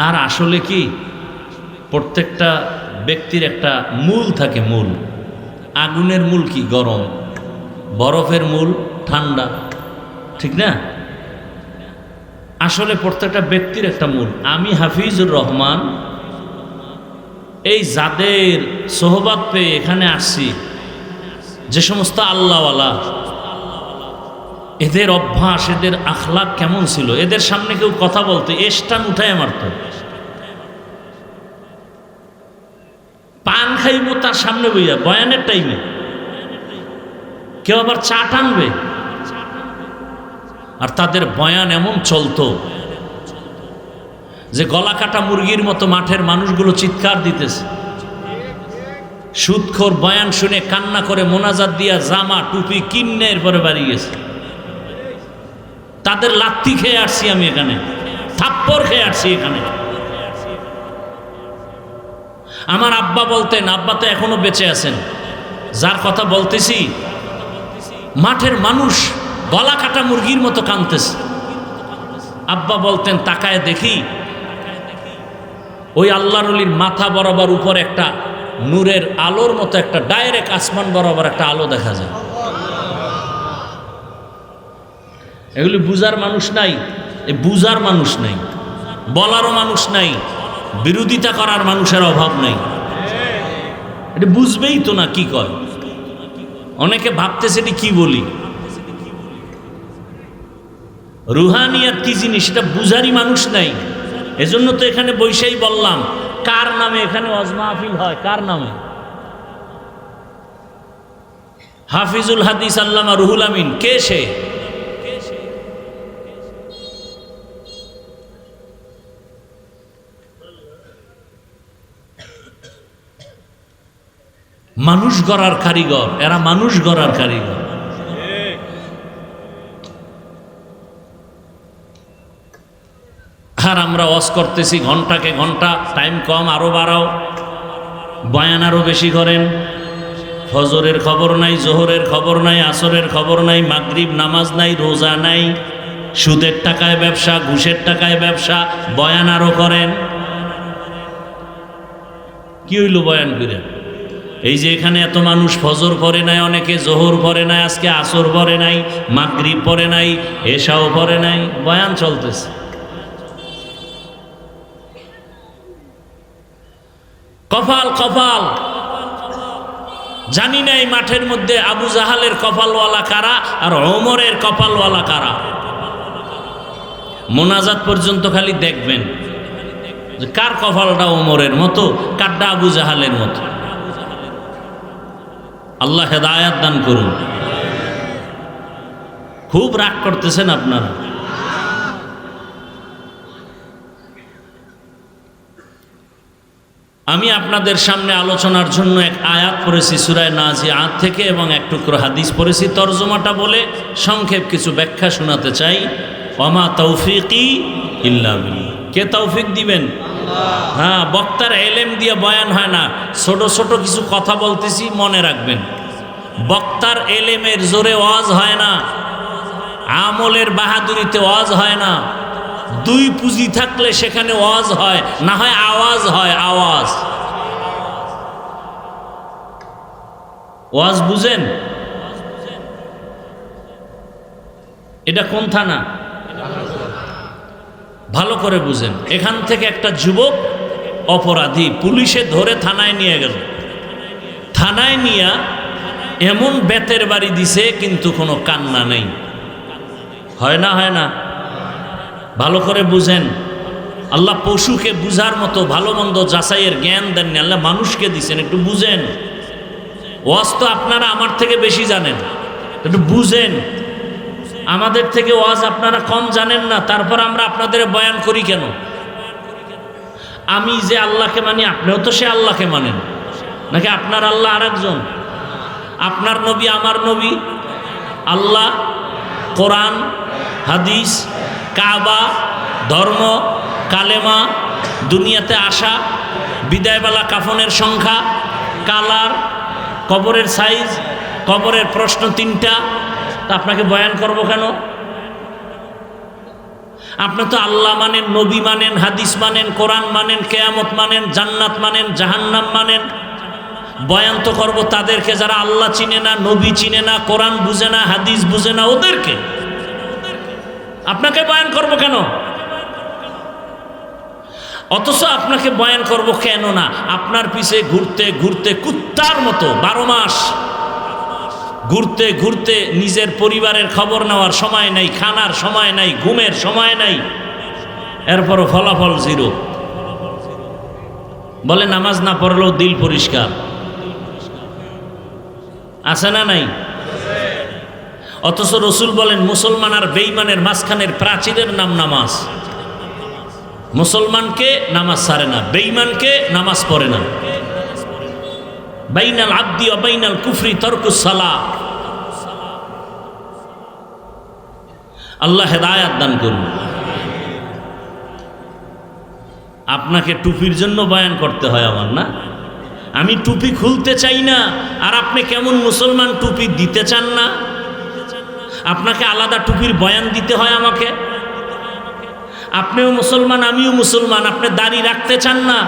আর আসলে কি, প্রত্যেকটা ব্যক্তির একটা মূল থাকে, মূল। আগুনের মূল কি? গরম। বরফের মূল ঠান্ডা, ঠিক না? আসলে প্রত্যেকটা ব্যক্তির একটা মূল। আমি হাফিজুর রহমান এই যাদের সোহবাত পেয়ে এখানে আসছি, যে সমস্ত আল্লাহওয়ালা, এদের অভ্যাস, এদের আখলাক কেমন ছিল, এদের সামনে কেউ কথা বলতে এসটান উঠায় মারত। পান খাইব তার সামনে বইয়া, বয়ানের টাইমে কেউ আবার চা টানবে। আর তাদের বয়ান এমন চলতো যে গলা কাটা মুরগির মতো মাঠের মানুষগুলো চিৎকার দিতেছে। সুদখোর বয়ান শুনে কান্না করে মোনাজাত দিয়া জামা টুপি কিনে এরপরে বাড়ি গেছে। তাদের লাত্তি খেয়ে আসছি আমি এখানে, থাপ্পড় খেয়ে আসছি এখানে। আমার আব্বা বলতেন, আব্বা তো এখনো বেঁচে আছেন, যার কথা বলতেছি, মাঠের মানুষ গলা কাটা মুরগির মতো কাঁদতেছে। আব্বা বলতেন, তাকায় দেখি ওই আল্লাহর ওলির মাথা বরাবর উপর একটা নূরের আলোর মতো একটা ডাইরেক্ট আসমান বরাবর একটা আলো দেখা যায়। এগুলি বুঝার মানুষ নাই, এই বুঝার মানুষ নাই, বলারও মানুষ নাই, বিরোধিতা করার মানুষের অভাব নাই। এটা বুঝবেই তো না কি কয়। অনেকে ভাবতেছে এটি কি বলি, রুহানিয়াত কি জিনিস এটা বুঝারই মানুষ নাই। এজন্য তো এখানে বৈশাই বললাম, কার নামে এখানে ওয়াজ মাহফিল হয়? কার নামে? হাফিজুল হাদিস আল্লামা রুহুল আমিন। কে সে? মানুষ গড়ার কারিগর, এরা মানুষ গড়ার কারিগর। আর আমরা ওয়াজ করতেছি ঘন্টাকে ঘন্টা, টাইম কম, আরো বাড়াও, বয়ান আরো বেশি করেন। ফজরের খবর নাই, জোহরের খবর নাই, আসরের খবর নাই, মাগরিব নামাজ নাই, রোজা নাই, সুদের টাকায় ব্যবসা, ঘুষের টাকায় ব্যবসা, বয়ান আরো করেন। কি হইল বয়ান করে? এই যে এখানে এত মানুষ ফজর পড়ে নাই, অনেকে জোহর পড়ে নাই, আজকে আসর পড়ে নাই, মাগরিব পড়ে নাই, এশাও পড়ে নাই, বয়ান চলতেছে। কপাল কপাল, জানি না এই মাঠের মধ্যে আবু জাহালের কপালওয়ালা কারা আর ওমরের কপালওয়ালা কারা। মোনাজাত পর্যন্ত খালি দেখবেন যে কার কপালটা ওমরের মতো, কারটা আবু জাহালের মতো। আল্লাহ হেদায়াত দান করুন। খুব রাগ করতেছেন আপনারা, আমি আপনাদের সামনে আলোচনার জন্য এক আয়াত পড়েছি সূরা নাজিআত থেকে এবং এক টুকরো হাদিস পড়েছি। তরজমাটা বলে সংক্ষেপ কিছু ব্যাখ্যা শোনাতে চাই। ওমা তৌফিকি ইল্লা বিল্লাহ। কে তৌফিক দিবেন? হ্যাঁ, বক্তার এলেম দিয়ে বয়ান হয় না। ছোট ছোট কিছু কথা বলতেছি, মনে রাখবেন। বক্তার এলেমের জোরে ওয়াজ হয় না, আমলের বাহাদুরিতে ওয়াজ হয় না। দুই পুঁজি থাকলে সেখানে ওয়াজ হয়, না হয় আওয়াজ হয়। আওয়াজ ওয়াজ বুঝেন? এটা কোন থানা? ভালো করে বুঝেন। এখান থেকে একটা যুবক অপরাধী পুলিশে ধরে থানায় নিয়ে গেল। থানায় নিয়ে এমন বেতের বাড়ি দিছে, কিন্তু কোনো কান্না নেই। হয় না? হয় না? ভালো করে বুঝেন। আল্লাহ পশুকে বুঝার মতো ভালো মন্দ যাচাইয়ের জ্ঞান দেননি, আল্লাহ মানুষকে দিছেন। একটু বুঝেন। ওয়াজ তো আপনারা আমার থেকে বেশি জানেন, একটু বুঝেন। আমাদের থেকে ওয়াজ আপনারা কম জানেন না, তারপর আমরা আপনাদের বয়ান করি কেন? আমি যে আল্লাহকে মানি, আপনিও তো সে আল্লাহকে মানেন, নাকি আপনার আল্লাহ আরেকজন? আপনার নবী আমার নবী, আল্লাহ, কোরআন, হাদিস, কাবা, ধর্ম, কালেমা, দুনিয়াতে আসা, বিদায়বেলা কাফনের সংখ্যা, কালার, কবরের সাইজ, কবরের প্রশ্ন 3টা। তা আপনাকে বয়ান করব কেন? আপনি তো আল্লাহ মানেন, নবী মানেন, হাদিস মানেন, কোরআন মানেন, কিয়ামত মানেন, জান্নাত মানেন, জাহান্নাম মানেন। বয়ান তো করব তাদেরকে যারা আল্লাহ চিনে না, নবী চিনে না, কোরআন বুঝে না, হাদিস বুঝে না, ওদেরকে। আপনাকে বয়ান করব কেন? অথচ আপনাকে বয়ান করব কেন না? আপনার পিছে ঘুরতে ঘুরতে কুত্তার মতো 12 মাস ঘুরতে ঘুরতে নিজের পরিবারের খবর নেওয়ার সময় নাই, খানার সময় নাই, ঘুমের সময় নাই, এরপরও ফলাফল 0। বলে নামাজ না পড়লেও দিল পরিষ্কার আছে না নাই? অথচ রসুল বলেন মুসলমান আর বেঈমানের মাঝখানের প্রাচীরের নাম নামাজ। মুসলমানকে নামাজ ছাড়ে না, বেঈমানকে নামাজ পড়ে না। বাইনাল আবদি ওয়া বাইনাল কুফরি তারকুস সালাহ। আল্লাহ হেদায়েত দান করুন। আপনাকে টুপির জন্য বয়ান করতে হয় আমার, না? আমি টুপি খুলতে চাই না, আর আপনি কেমন মুসলমান টুপি দিতে চান না? আপনাকে আলাদা টুপির বয়ান দিতে হয় আমাকে। আপনিও মুসলমান, আমিও মুসলমান। আপনি দাড়ি রাখতে চান না,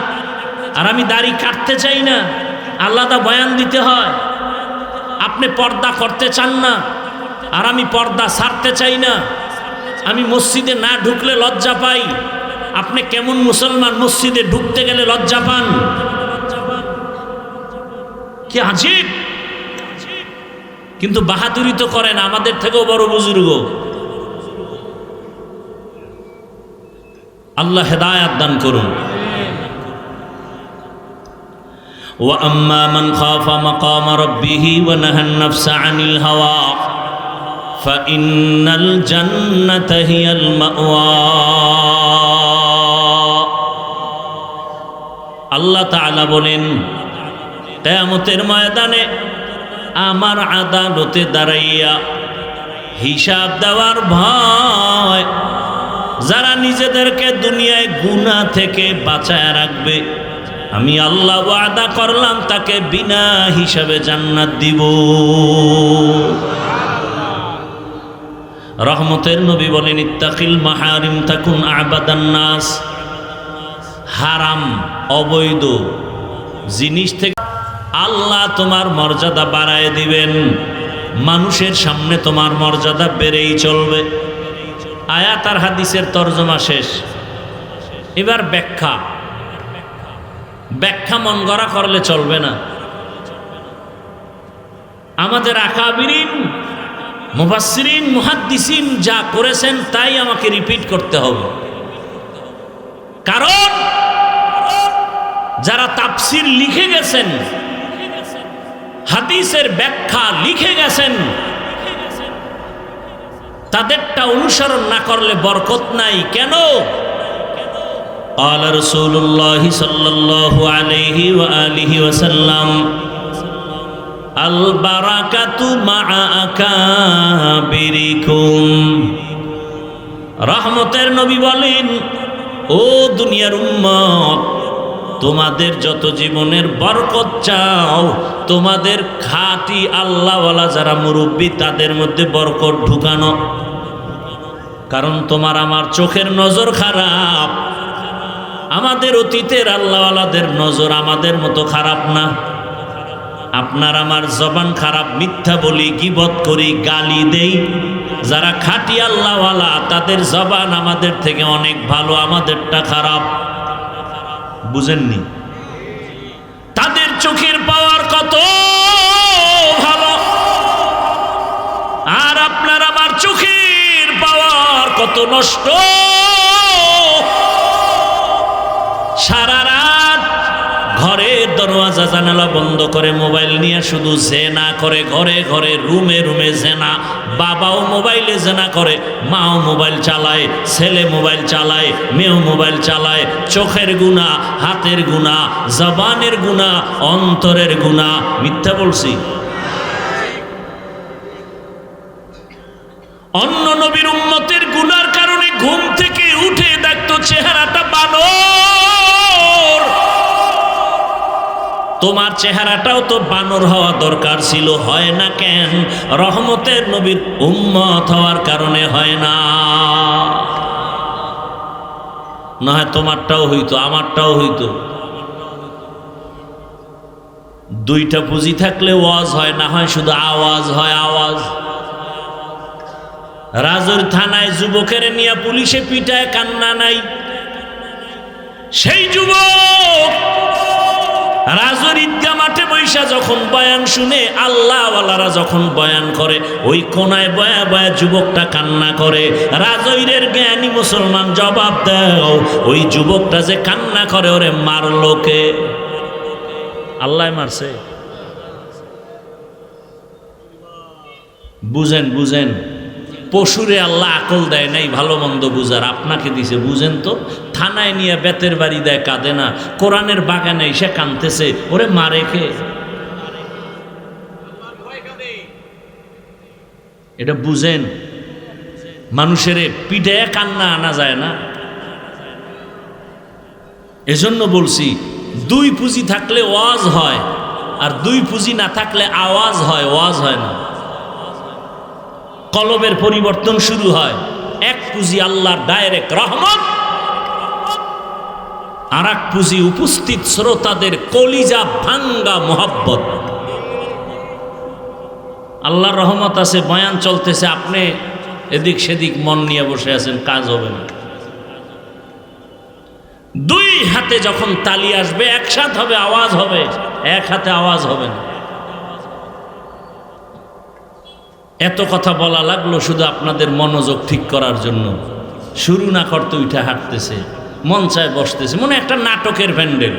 আর আমি দাড়ি কাটতে চাই না, আলাদা বয়ান দিতে হয়। আপনি পর্দা করতে চান না, আর আমি পর্দা ছাড়তে চাই না। আমি মসজিদে না ঢুকলে লজ্জা পাই, আপনি কেমন মুসলমান মসজিদে ঢুকতে গেলে লজ্জা পান? কি আজীব! কিন্তু বাহাদুরি তো করেন, আমাদের থেকেও বড় বুজুর্গ। আল্লাহ হেদায়েত দান করুন। ওয়া আম্মা মান খাফা মাকাম রাব্বিহি ওয়া নাহান নাফসা আনিল হাওয়া ফাইন্নাল জান্নাতা হিয়াল মাওয়া। আল্লাহ তাআলা বলেন, কিয়ামতের ময়দানে আমার আদালতে দাঁড়াইয়া হিসাব দেওয়ার ভয় যারা নিজেদেরকে দুনিয়ায় গুনাহ থেকে বাঁচায় রাখবে, আমি আল্লাহ ওয়াদা করলাম তাকে বিনা হিসাবে জান্নাত দিব। রহমতের নবী বলেন, ইত্তাকিল মাহারিম তাকুন আবাদান নাস। হারাম অবৈধ জিনিস থেকে আল্লাহ তোমার মর্যাদা বাড়ায় দিবেন, মানুষের সামনে তোমার মর্যাদা বেড়েই চলবে। আয়াত আর হাদিসের তরজমা শেষ। এবার ব্যাখ্যা। ব্যাখ্যা মন গড়া করলে চলবে না। আমাদের আকাবিরিন, মুফাসসিরিন, মুহাদ্দিসিন যা করেছেন তাই আমাকে রিপিট করতে হবে। কারণ যারা তাফসির লিখে গেছেন, হাদিসের ব্যাখ্যা লিখে গেছেন, তাদেরটা অনুসরণ না করলে বরকত নাই। কেন? قال رسول الله صلى الله عليه وآله وسلم البركة مع أكابركم রহমতের নবী বলেন, ও দুনিয়ার উম্মত, তোমাদের যত জীবনের বরকত চাও, তোমাদের খাঁটি আল্লাহওয়ালা যারা মুরব্বী তাদের মধ্যে বরকত ঢুকানো। কারণ তোমার আমার চোখের নজর খারাপ, আমাদের অতীতের আল্লাহওয়ালাদের নজর আমাদের মতো খারাপ না। আপনার আমার জবান খারাপ, মিথ্যা বলি, গীবত করি, গালি দেই। যারা খাঁটি আল্লাহওয়ালা তাদের জবান আমাদের থেকে অনেক ভালো, আমাদেরটা খারাপ। বুঝেননি? তাদের চোখের পাওয়ার কত ভালো, আর আপনার আমার চোখের পাওয়ার কত নষ্ট। সারা রাত ঘরের দরওয়াজা জানালা বন্ধ করে মোবাইল নিয়ে শুধু জেনা করে, ঘরে ঘরে রুমে রুমে জেনা। বাবাও মোবাইলে জেনা করে, মাও মোবাইল চালায়, ছেলে মোবাইল চালায়, মেয়েও মোবাইল চালায়। চোখের গুনাহ, হাতের গুনাহ, জবানের গুনাহ, অন্তরের গুনাহ। মিথ্যা বলছি? অন্য নবীর উম্মতের গুনার কারণে ঘুম থেকে উঠে দেখতো চেহারাটা বানর। তোমার চেহারাটাও তো বানর হওয়া দরকার ছিল, হয় না কেন? রহমতের নবীর উম্মত হওয়ার কারণে হয় না। না হয় তোমারটাও হইতো, আমারটাও হইতো। দুইটা পুঁজি থাকলে ওয়াজ হয়, না হয় শুধু আওয়াজ হয়, আওয়াজ। রাজৌর থানায় যুবকের নিয়ে পুলিশে পিটায়, কান্না নাই। সেই যুবক রাজৌর ঈদগাহ মাঠে বৈশা যখন বয়ান শুনে, আল্লাহওয়ালারা যখন বয়ান করে, ওই কোনায় বয়া বয়া যুবকটা কান্না করে। রাজৌরের জ্ঞানী মুসলমান জবাব দাও, ওই যুবকটা যে কান্না করে ওরে মারলো কে? আল্লাহ মারছে। বুঝেন বুঝেন, পশুরে আল্লাহ আকল দেয় নাই ভালো মন্দ বুঝার, আপনাকে দিছে। বুঝেন তো, থানায় নিয়ে বেতের বাড়ি দেয়, কাঁদে না। কোরআনের বাগানে এসে কাঁদতেছে, ওরে মারে কে? এটা বুঝেন। মানুষের পিঠে কান্না আনা যায় না। এজন্য বলছি, দুই পুঁজি থাকলে ওয়াজ হয়, আর দুই পুঁজি না থাকলে আওয়াজ হয়, ওয়াজ হয় না। কলবের পরিবর্তন শুরু হয়। এক পুঁজি আল্লাহর ডাইরেক্ট রহমত, আর এক পুঁজি উপস্থিত শ্রোতাদের কলিজা ভাঙ্গা মোহাব্বত। আল্লাহর রহমত আছে, বয়ান চলতেছে, আপনি এদিক সেদিক মন নিয়ে বসে আছেন, কাজ হবে না। দুই হাতে যখন তালি আসবে, একসাথ হবে, আওয়াজ হবে। এক হাতে আওয়াজ হবে না। এত কথা বলা লাগলো শুধু আপনাদের মনোযোগ ঠিক করার জন্য। শুরু না করতে উঠে হাঁটতেছে, মন চায় বসতেছে, মনে একটা নাটকের প্যান্ডেল।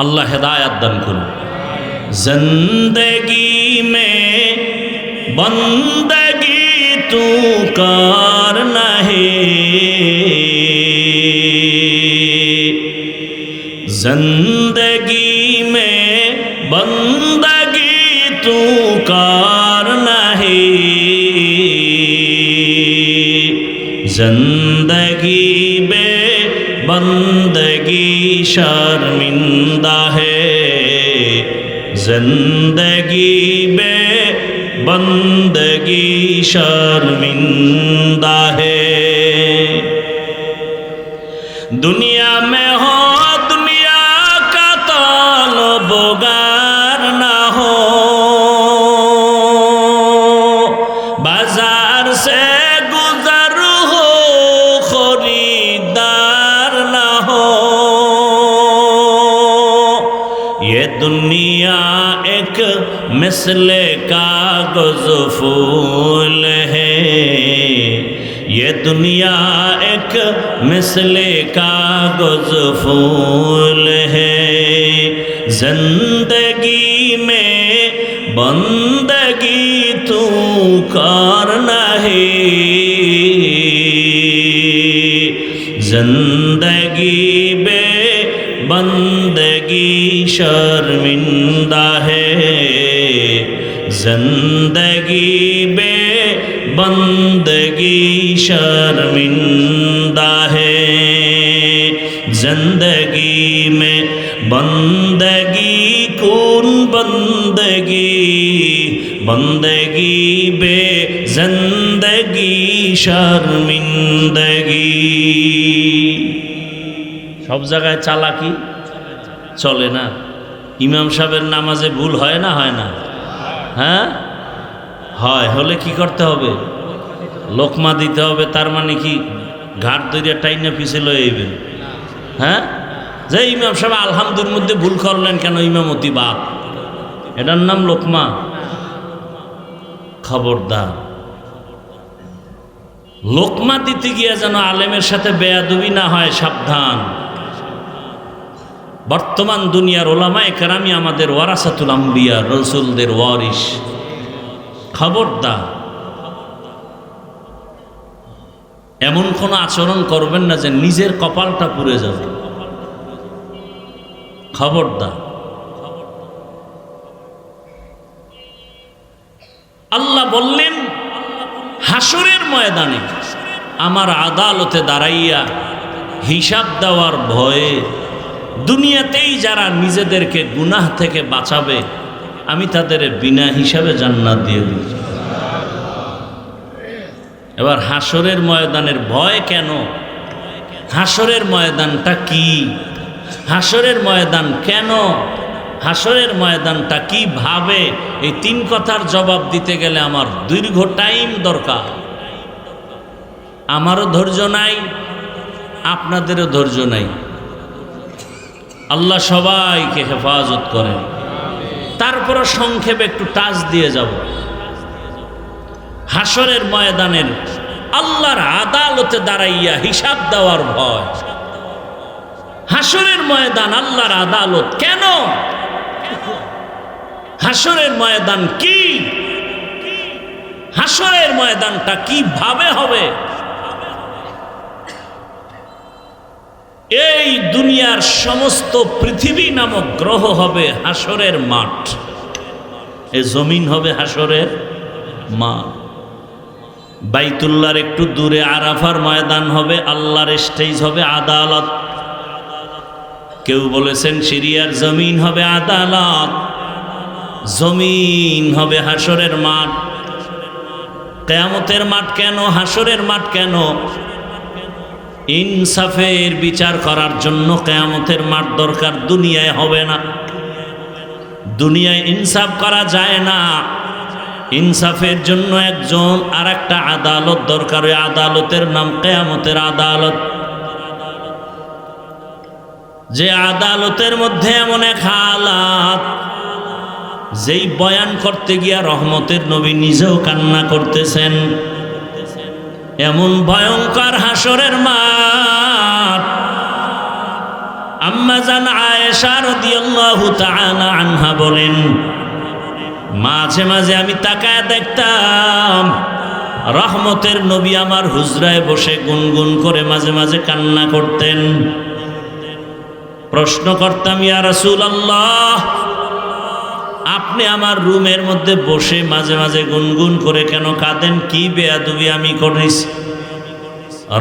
আল্লাহ হেদায়াত দান করুন। জিন্দেগি মে বন্দগি তু করনা হে, জিন্দেগি মে बंदगी तू करना है, जिंदगी बे बंदगी शर्मिंदा है, जिंदगी बे बंदगी शर्मिंदा है। दुनिया में हो दुनिया का तलबगार ना हो, बाजार से गुजर हो खरीदार ना हो। ये दुनिया एक मिसले कागज फूल है, ये दुनिया एक मिसले कागज फूल है, जिंदगी में बंदगी तू करना है। जिंदगी बे बंदगी शर्मिंदा है, जिंदगी बे बंदगी शर्मिंदा है, जिंदगी में बंदगी कौन बंदगी, बंदगी बे जिंदगी शर्मिंदगी। সব জায়গায় চালাকি চলে না। ইমাম সাহেবের নামাজে ভুল হয় না, হয় না? হ্যাঁ হয়। হলে কি করতে হবে? লোকমা দিতে হবে। তার মানে কি ঘাট দইরা টাইনা পিছে লয়ে আইবেন? হ্যাঁ, যে ইমাম সাহেব আলহামদুর মধ্যে ভুল করলেন কেন, ইমামতি বাপ, এটার নাম লোকমা? খবরদার, লোকমা দিতে গিয়া যেন আলেমের সাথে বেয়াদবি না হয়, সাবধান। বর্তমান দুনিয়ার ওলামায়ে কেরামি আমাদের ওয়ারাসাতুল আম্বিয়া, রসুলদের ওয়ারিস। খবরদার, এমন কোনো আচরণ করবেন না যে নিজের কপালটা পুড়ে যাবে। খবরদার। আল্লাহ বললেন হাসরের ময়দানে আমার আদালতে দাঁড়াইয়া হিসাব দেওয়ার ভয়ে দুনিয়াতেই যারা নিজেদেরকে গুনাহ থেকে বাঁচাবে আমি তাদের বিনা হিসাবে জান্নাত দিয়ে দিই। এবার হাসরের ময়দানের ভয় কেন? হাসরের ময়দানটা কি? হাসরের ময়দান কেন? হাসরের ময়দানটা কিভাবে? এই তিন কথার জবাব দিতে গেলে আমার দীর্ঘ টাইম দরকার। আমারও ধৈর্য নাই, আপনাদেরও ধৈর্য নাই। আল্লাহ সবাইকে হেফাজত করেন। তারপরে সংক্ষেপে একটু টাচ দিয়ে যাব। হাসরের ময়দানের আল্লাহর আদালতে দাঁড়াইয়া হিসাব দেওয়ার ভয়। হাসরের ময়দান আল্লাহর আদালত কেন? হাসরের ময়দান কি? হাসরের ময়দানটা কিভাবে হবে? এই দুনিয়ার সমস্ত পৃথিবী নামক গ্রহ হবে হাসরের মাঠ। এই জমিন হবে হাসরের মাঠ। বাইতুল্লাহর একটু দূরে আরাফার ময়দান হবে, আল্লাহর স্টেজ হবে আদালত। কেউ বলেছেন সিরিয়ার জমিন হবে আদালত, জমিন হবে হাসরের মাঠ। কিয়ামতের মাঠ কেন? হাসরের মাঠ কেন? ইনসাফের বিচার করার জন্য কিয়ামতের মাঠ দরকার, দুনিয়ায় হবে না। দুনিয়ায় ইনসাফ করা যায় না। ইনসাফের জন্য একজন আর একটা আদালত দরকার। ওই আদালতের নাম কিয়ামতের আদালত। যে আদালতের মধ্যে এমন এক হালাত, যেই বয়ান করতে গিয়া রহমতের নবী নিজেও কান্না করতেছেন। এমন ভয়ঙ্কর হাসরের মাঠ। আম্মা জান আয়েশা রাদিয়াল্লাহু তাআলা আনহা বলেন, মাঝে মাঝে আমি তাকায় দেখতাম রহমতের নবী আমার হুজরায় বসে গুনগুন করে মাঝে মাঝে কান্না করতেন। প্রশ্ন করতাম, ইয়া রাসূলুল্লাহ, আপনি আমার রুমের মধ্যে বসে মাঝে মাঝে গুনগুন করে কেন কাঁদেন? কি বেয়াদবি আমি করেছি?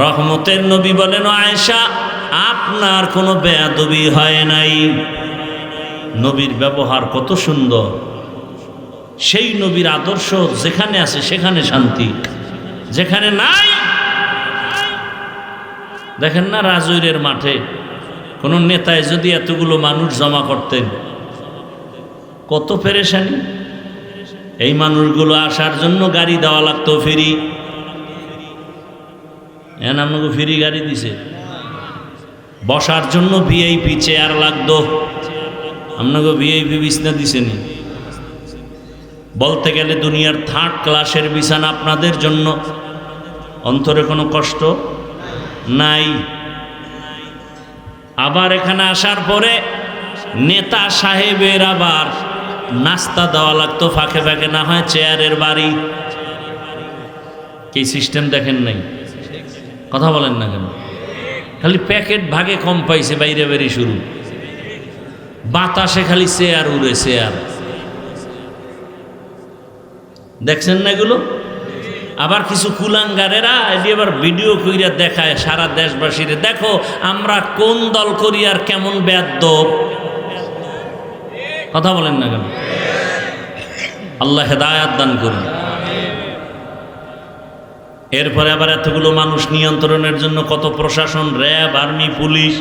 রহমতের নবী বলেন, আয়েশা, আপনার কোনো বেয়াদবি হয় নাই। নবীর ব্যবহার কত সুন্দর। সেই নবীর আদর্শ যেখানে আছে সেখানে শান্তি, যেখানে নাই। দেখেন না রাজৈরের মাঠে কোনো নেতায় যদি এতগুলো মানুষ জমা করতেন, কত পেরেশানি। এই মানুষগুলো আসার জন্য গাড়ি দেওয়া লাগতো, ফ্রি। আপনাকে ফ্রি গাড়ি দিছে। বসার জন্য ভিআইপি চেয়ার লাগতো, আপনাকে ভিআইপি বিছানা দিছেনি। বলতে গেলে দুনিয়ার থার্ড ক্লাসের বিছানা আপনাদের জন্য। অন্তরে কোনো কষ্ট নাই। আবার এখানে আসার পরে নেতা সাহেবের আবার নাস্তা দেওয়া লাগতো ফাঁকে ফাঁকে, না হয় চেয়ারের বাড়ি। কি সিস্টেম দেখেন নাই? কথা বলেন না কেন? খালি প্যাকেট ভাগে কম পাইছে, বাইরে বেরি শুরু, বাতাসে খালি চেয়ার উড়ে চেয়ার। দেখছেন না এগুলো? আবার কিছু কুলাঙ্গারেরা এটি আবার ভিডিও কইরা দেখায় সারা দেশবাসীরে, দেখো আমরা কোন দল করি আর কেমন বেয়াদ্দব। কথা বলেন না কেন? আল্লাহ হেদায়াত দান করুন। এরপরে আবার এতগুলো মানুষ নিয়ন্ত্রণের জন্য কত প্রশাসন, র্যাব, আর্মি, পুলিশ,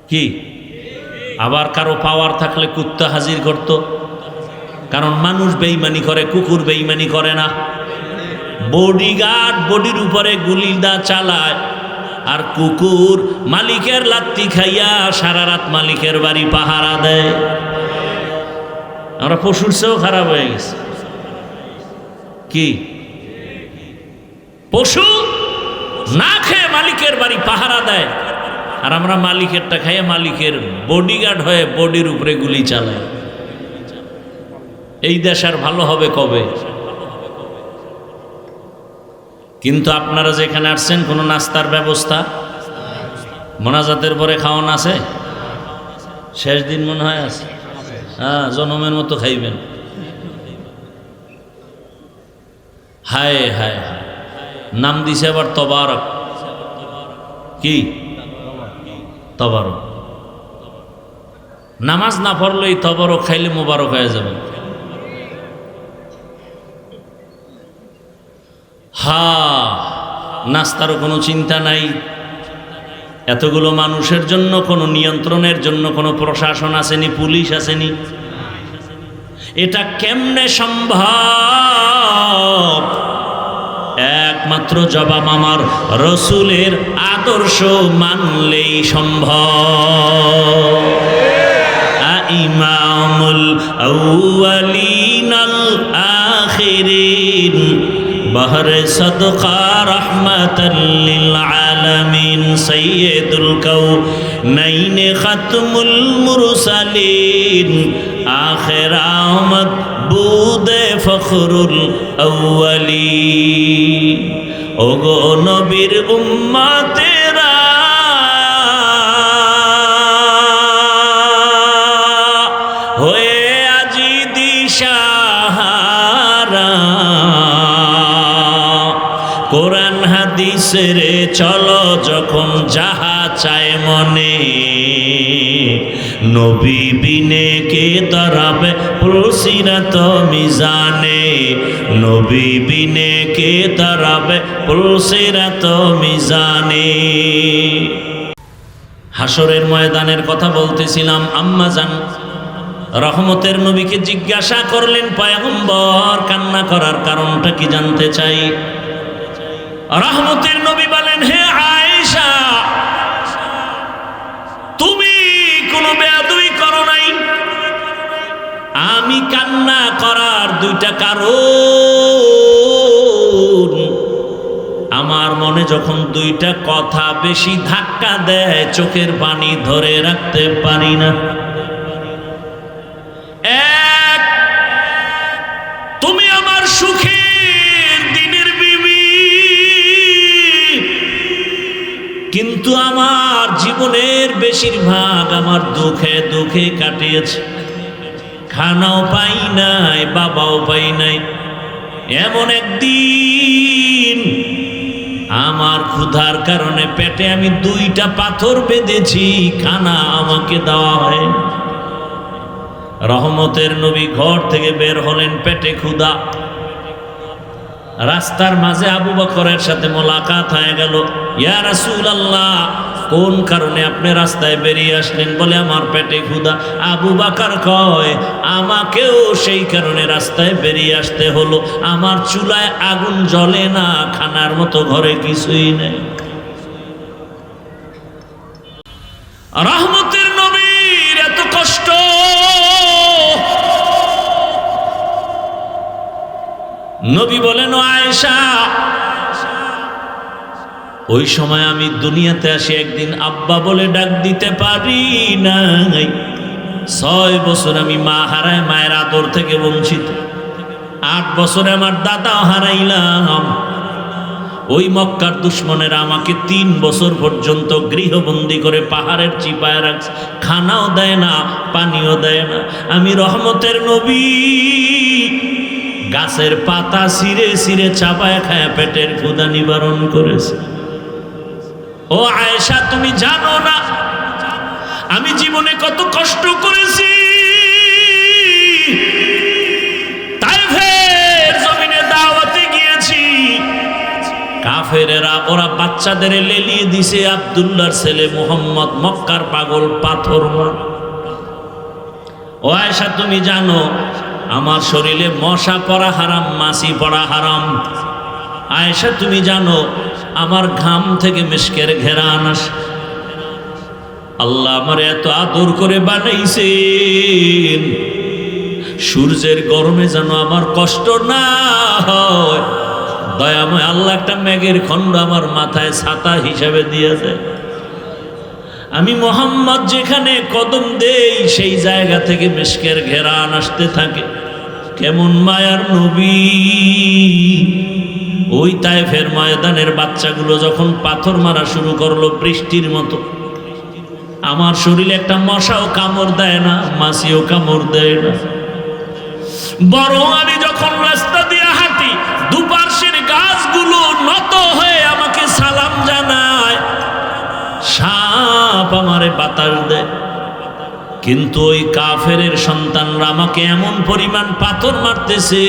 কি আবার কারো পাওয়ার থাকলে কুত্তা হাজির করত, কারণ মানুষ বেঈমানি করে, কুকুর বেঈমানি করে না। বডিগার্ড বডির উপরে গুলিদা চালায়, আর কুকুর মালিকের লাত্তি খাইয়া সারা রাত মালিকের বাড়ি পাহারা দেয়। আমরা পশুর চেয়েও খারাপ হয়ে গেছে। কি পশু না খেয়ে মালিকের বাড়ি পাহারা দেয়, আর আমরা মালিকেরটা খাইয়ে মালিকের বডিগার্ড হয়ে বডির উপরে গুলি চালাই। এই দেশ আর ভালো হবে কবে? কিন্তু আপনারা যেখানে আসছেন কোনো নাস্তার ব্যবস্থা, মোনাজাতের পরে খাওয়ান আছে? শেষ দিন মনে হয় আছে। হ্যাঁ, জনমের মতো খাইবেন। হায় হায় হায়, নাম দিছে আবার তবারক। কি তবারক? নামাজ না পড়লেই তবারক খাইলে মোবারক হয়ে যাবে। নাস্তারও কোনো চিন্তা নাই, এতগুলো মানুষের জন্য কোনো নিয়ন্ত্রণের জন্য কোনো প্রশাসন আসেনি, পুলিশ আসেনি। এটা কেমনে সম্ভব? একমাত্র জবাব আমার রসুলের আদর্শ মানলেই সম্ভব। ইমামুল আউয়ালিন আল আখিরিন বহরে সদকা রহমাতাল লিল আলামিন সাইয়্যিদুল কাউনাইন খাতমুল মুরসালিন আখির আমদ বুদে ফখরুল আউয়ালিন। ওগো নবীর উম্মতেরা, হয়ে আজি দিশাহারা, কোরআন হাদিসের চলো যখন যাহা চায় মনে, নবী বিনে কে দাঁড়াবে পুলসিরাত মিজানে, নবী বিনে কে দাঁড়াবে পুলসিরাত মিজানে। হাসরের ময়দানের কথা বলতেছিলাম। আম্মা জান রহমতের নবীকে জিজ্ঞাসা করলেন, পয়গম্বর কান্না করার কারণটা কি জানতে চাই। রহমতের নবী বলেন, হে আয়েশা, তুমি কোনো বেয়াদবি করো নাই। আমি কান্না করার দুইটা কারণ, আমার মনে যখন দুইটা কথা বেশি ধাক্কা দেয়, চোখের পানি ধরে রাখতে পারি না। এক, তুমি আমার সুখের দিনের বিবি, কিন্তু আমার জীবনের বেশিরভাগ আমার দুঃখে দুঃখে কাটিয়েছে। খানাও পাই নাই, বাবাও পাই নাই। এমন একদিন আমার ক্ষুধার কারণে পেটে আমি দুইটা পাথর বেঁধেছি, খানা আমাকে দেওয়া হয়। রহমতের নবী ঘর থেকে বের হলেন, পেটে ক্ষুধা। রাস্তার মাঝে আবু বকরের সাথে মোলাকাত হয়ে গেল। ইয়া রাসূলুল্লাহ, কোন কারণে আপনি রাস্তায় বেরিয়ে আসলেন? বলে, আমার পেটে ক্ষুধা। আবু বকর কয়, আমাকেও সেই কারণে রাস্তায় বেরিয়ে আসতে হলো। আমার চুলায় আগুন জ্বলে না, খানার মতো ঘরে কিছুই নেই। রহমতের নবীর এত কষ্ট, নবী বলেন, আয়েশা, ওই সময় আমি দুনিয়াতে আসি একদিন আব্বা বলে ডাক দিতে পারি নাই। 6 বছর আমি মা হারায়, মায়ের আদর থেকে বঞ্চিত। 8 বছরে আমার দাদাও হারাইলাম। ওই মক্কার দুশ্মনেরা আমাকে 3 বছর পর্যন্ত গৃহবন্দী করে পাহাড়ের চিপায় রাখছে, খানাও দেয় না, পানিও দেয় না। আমি রহমতের নবী গাছের পাতা ছিঁড়ে ছিঁড়ে চাপায় খায় পেটের ক্ষুধা নিবারণ করেছে। ও আয়েশা, তুমি জানো না আমি জীবনে কত কষ্ট করেছি। তাইফের জমিনে দাওয়াতে গিয়েছি, কাফেরেরা ওরা বাচ্চাদের লেলিয়ে দিছে আব্দুল্লাহর ছেলে মুহাম্মদ, মক্কার পাগল পাথর মা। ও আয়েশা, তুমি জানো আমার শরীরে মশা পড়া হারাম, মাছি পড়া হারাম। আয়েশা, তুমি জানো আমার ঘাম থেকে মিশকের ঘেরান আসে। আল্লাহ আমার এত আদর করে বানাইছেন, সূর্যের গরমে যেন আমার কষ্ট না হয়। দয়াময় আল্লাহ একটা মেঘের খণ্ড আমার মাথায় ছাতা হিসাবে দিয়েছে। আমি মুহাম্মদ যেখানে কদম দেই সেই জায়গা থেকে মিশকের ঘেরান আসতে থাকে। কেমন মায়ার নবী! ওই তায়েফের ময়দানের বাচ্চাগুলো যখন পাথর মারা শুরু করলো বৃষ্টির মতো, আমার শরীরে একটা মশাও কামড় দেয় না, মাছিও কামড় দেয় না। বরং আমি যখন রাস্তা দিয়ে হাঁটি, দুপাশের গাছগুলো নত হয়ে আমাকে সালাম জানায়, সাপ আমারে বাতাস দেয়। কিন্তু ওই কাফেরের সন্তানরা আমাকে এমন পরিমাণ পাথর মারতেছে,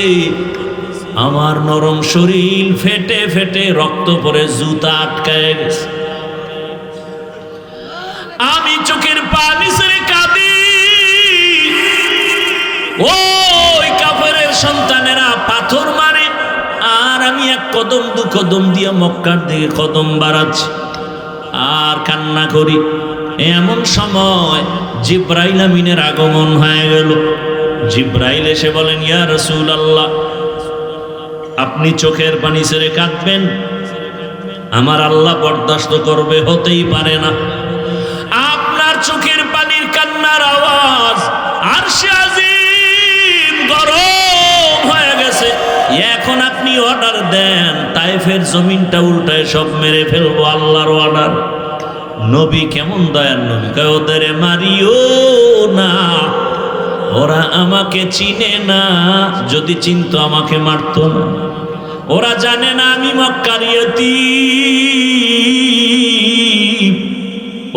আমার নরম শরীর ফেটে ফেটে রক্ত পরে জুতা আটকায় গেছে। আমি চোখের পানি ছেড়ে কাঁদি। ওই কাফেরের সন্তানেরা পাথর মারে, আর আমি এক কদম দু কদম দিয়ে মক্কার দিকে কদম বাড়াচ্ছি আর কান্না করি। এমন সময় জিব্রাইল আমিনের আগমন হয়ে গেল। জিব্রাইল এসে বলেন, ইয়া রাসূলুল্লাহ, আপনি চোখের পানি ছেড়ে কাঁদবেন, আমার আল্লাহ বরদাস্ত করবে? হতেই পারে না। আপনার চোখের পানির কান্নার আওয়াজ আরশে আজিম গরম হয়ে গেছে। এখন আপনি অর্ডার দেন, তাইফের জমিনটা উল্টায় সব মেরে ফেলবো। আল্লাহর অর্ডার। নবী কেমন দয়ার নবী! কয়, ওদের মারিও না, ওরা আমাকে চিনে না, যদি চিনতো আমাকে মারতো না। ওরা জানে না আমি মক্কার ইয়তীম,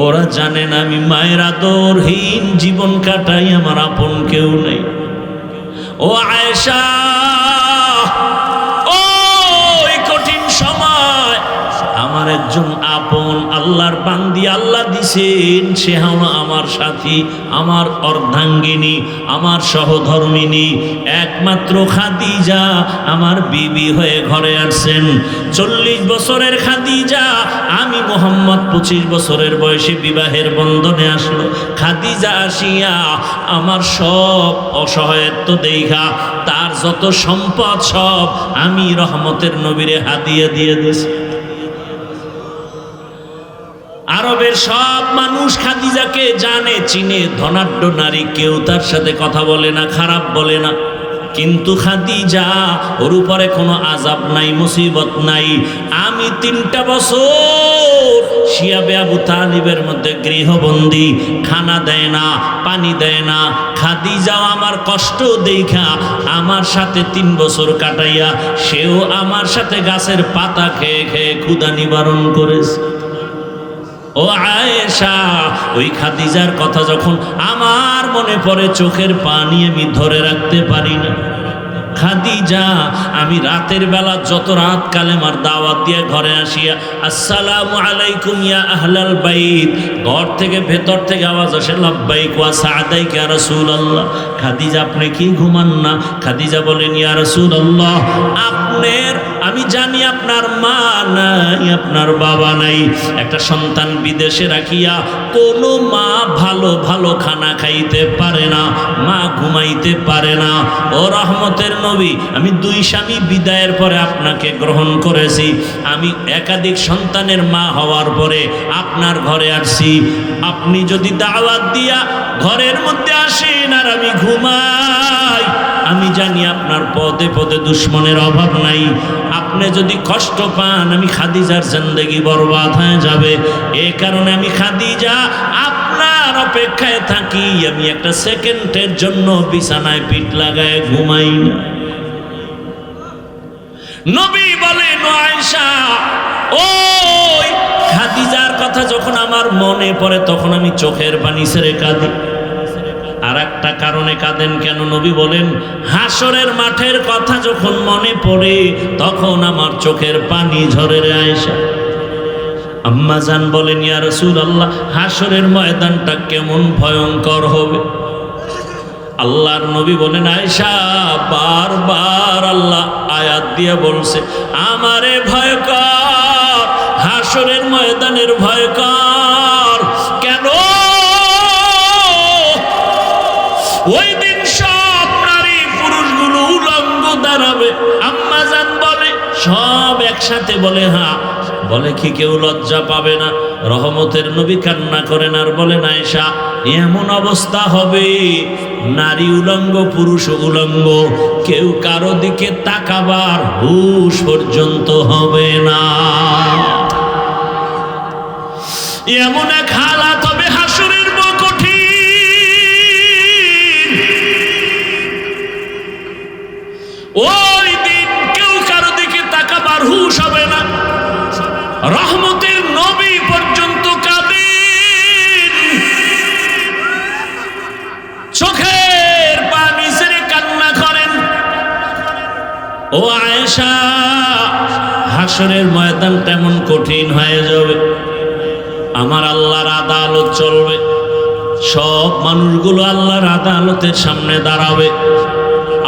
ওরা জানে না আমি মায়ের আদরহীন জীবন কাটাই, আমার আপন কেউ নেই। ও আয়েশা, ওই কঠিন সময় আমার একজন আপন আল্লাহর বান্দি আল্লাহ দিছেন, সে হলো আমার সাথী, আমার অর্ধাঙ্গিনী, আমার সহধর্মিনী, একমাত্র খাদিজা আমার বিবি হয়ে ঘরে আসছেন। 40 বছরের খাদিজা, আমি মুহাম্মদ 25 বছরের বয়সে বিবাহের বন্ধনে আসলো। খাদিজা আসিয়া আমার সব অসহায়ত্ব দেখা তার যত সম্পদ সব আমি রহমতের নবীরে হাদিয়া দিয়ে দিয়েছি। আরবের সব মানুষ খাদিজাকে জানে, চিনে, ধনাঢ্য নারী, কেউ তার সাথে কথা বলে না, খারাপ বলে না। কিন্তু খাদিজা, ওর উপরে কোনো আযাব নাই, মুসিবত নাই। আমি 3টা বছর শিয়াবে আবু তালিবের মধ্যে গৃহবন্দী, খানা দেয় না, পানি দেয় না। খাদিজাও আমার কষ্ট দেখা আমার সাথে 3 বছর কাটাইয়া সেও আমার সাথে গাছের পাতা খেয়ে খেয়ে ক্ষুধা নিবারণ করেছে। ও আয়েশা, ওই খাদিজার কথা যখন আমার মনে পড়ে, চোখের পানি আমি ধরে রাখতে পারি না। খাদিজা, আমি রাতের বেলা যত রাত কালেমার দাওয়াত দিয়ে ঘরে আসিয়া, আসসালামু আলাইকুম ইয়া আহলাল বাইত, ঘর থেকে ভেতর থেকে আওয়াজ আসে, লাব্বাইক ওয়া সা'দাইক ইয়া রাসূলুল্লাহ। খাদিজা, আপনি কি ঘুমান না? খাদিজা বলেন, ইয়া রাসূলুল্লাহ, আপনার, আমি জানি আপনার মা নাই, আপনার বাবা নাই, একটা সন্তান বিদেশে রাখিয়া কোনো মা ভালো ভালো খানা খাইতে পারে না, মা ঘুমাইতে পারে না। ও রহমতের নবী, আমি 2 স্বামী বিদায়ের পরে আপনাকে গ্রহণ করেছি। আমি একাধিক সন্তানের মা হওয়ার পরে আপনার ঘরে আসছি। আপনি যদি দাওয়াত দিয়া ঘরের মধ্যে আসেন আর আমি ঘুমাই, আমি আমি জানি আপনার পদে পদে দুশ্মনের অভাব নাই, আপনি যদি কষ্ট পান আমি খাদিজার জিন্দেগি বরবাদ হয়ে যাবে। এ কারণে আমি খাদিজা আপনার অপেক্ষায় থাকি, আমি একটা সেকেন্ডের জন্য বিছানায় পিঠ লাগায় ঘুমাই না। নবী বলেন আয়েশা, ওই খাদিজার কথা যখন আমার মনে পড়ে তখন আমি চোখের পানি ছেড়ে কাঁদি। আর একটা কারণে কাঁদেন কেন? নবী বলেন হাসরের মাঠের কথা যখন মনে পড়ে তখন আমার চোখের পানি ঝরে রে আয়েশা। আম্মা জান বলেন ইয়া রাসূলুল্লাহ, হাসরের ময়দানটা কেমন ভয়ঙ্কর হবে। আল্লাহর নবী বলেন আয়েশা, বারবার আল্লাহ আয়াত দিয়ে বলছে আমারে ভয় কর, হাসরের ময়দানের ভয় কর। কেন? ওই দিন সব নারী পুরুষগুলো উলঙ্গ দাঁড়াবে। আম্মা জান বলে সব একসাথে বলে হ্যাঁ। বলে কি কেউ লজ্জা পাবে না? রহমতের নবী কান্না করেন আর বলেন আয়েশা, এমন অবস্থা হবে নারী উলঙ্গ পুরুষ উলঙ্গ, কেউ কারো দিকে তাকাবার হুঁশ পর্যন্ত হবে না। এমন এক হালাত হবে হাসরের কঠিন। ওই দিন কেউ কারো দিকে তাকাবার হুঁশ হবে না। রহমতের নবী পর্যন্ত কাঁদেন, চোখের পানি ছেড়ে কান্না করেন। ও আয়েশা, হাসরের ময়দান তেমন কঠিন হয়ে যাবে, আমার আল্লাহর আদালত চলবে, সব মানুষগুলো আল্লাহর আদালতের সামনে দাঁড়াবে।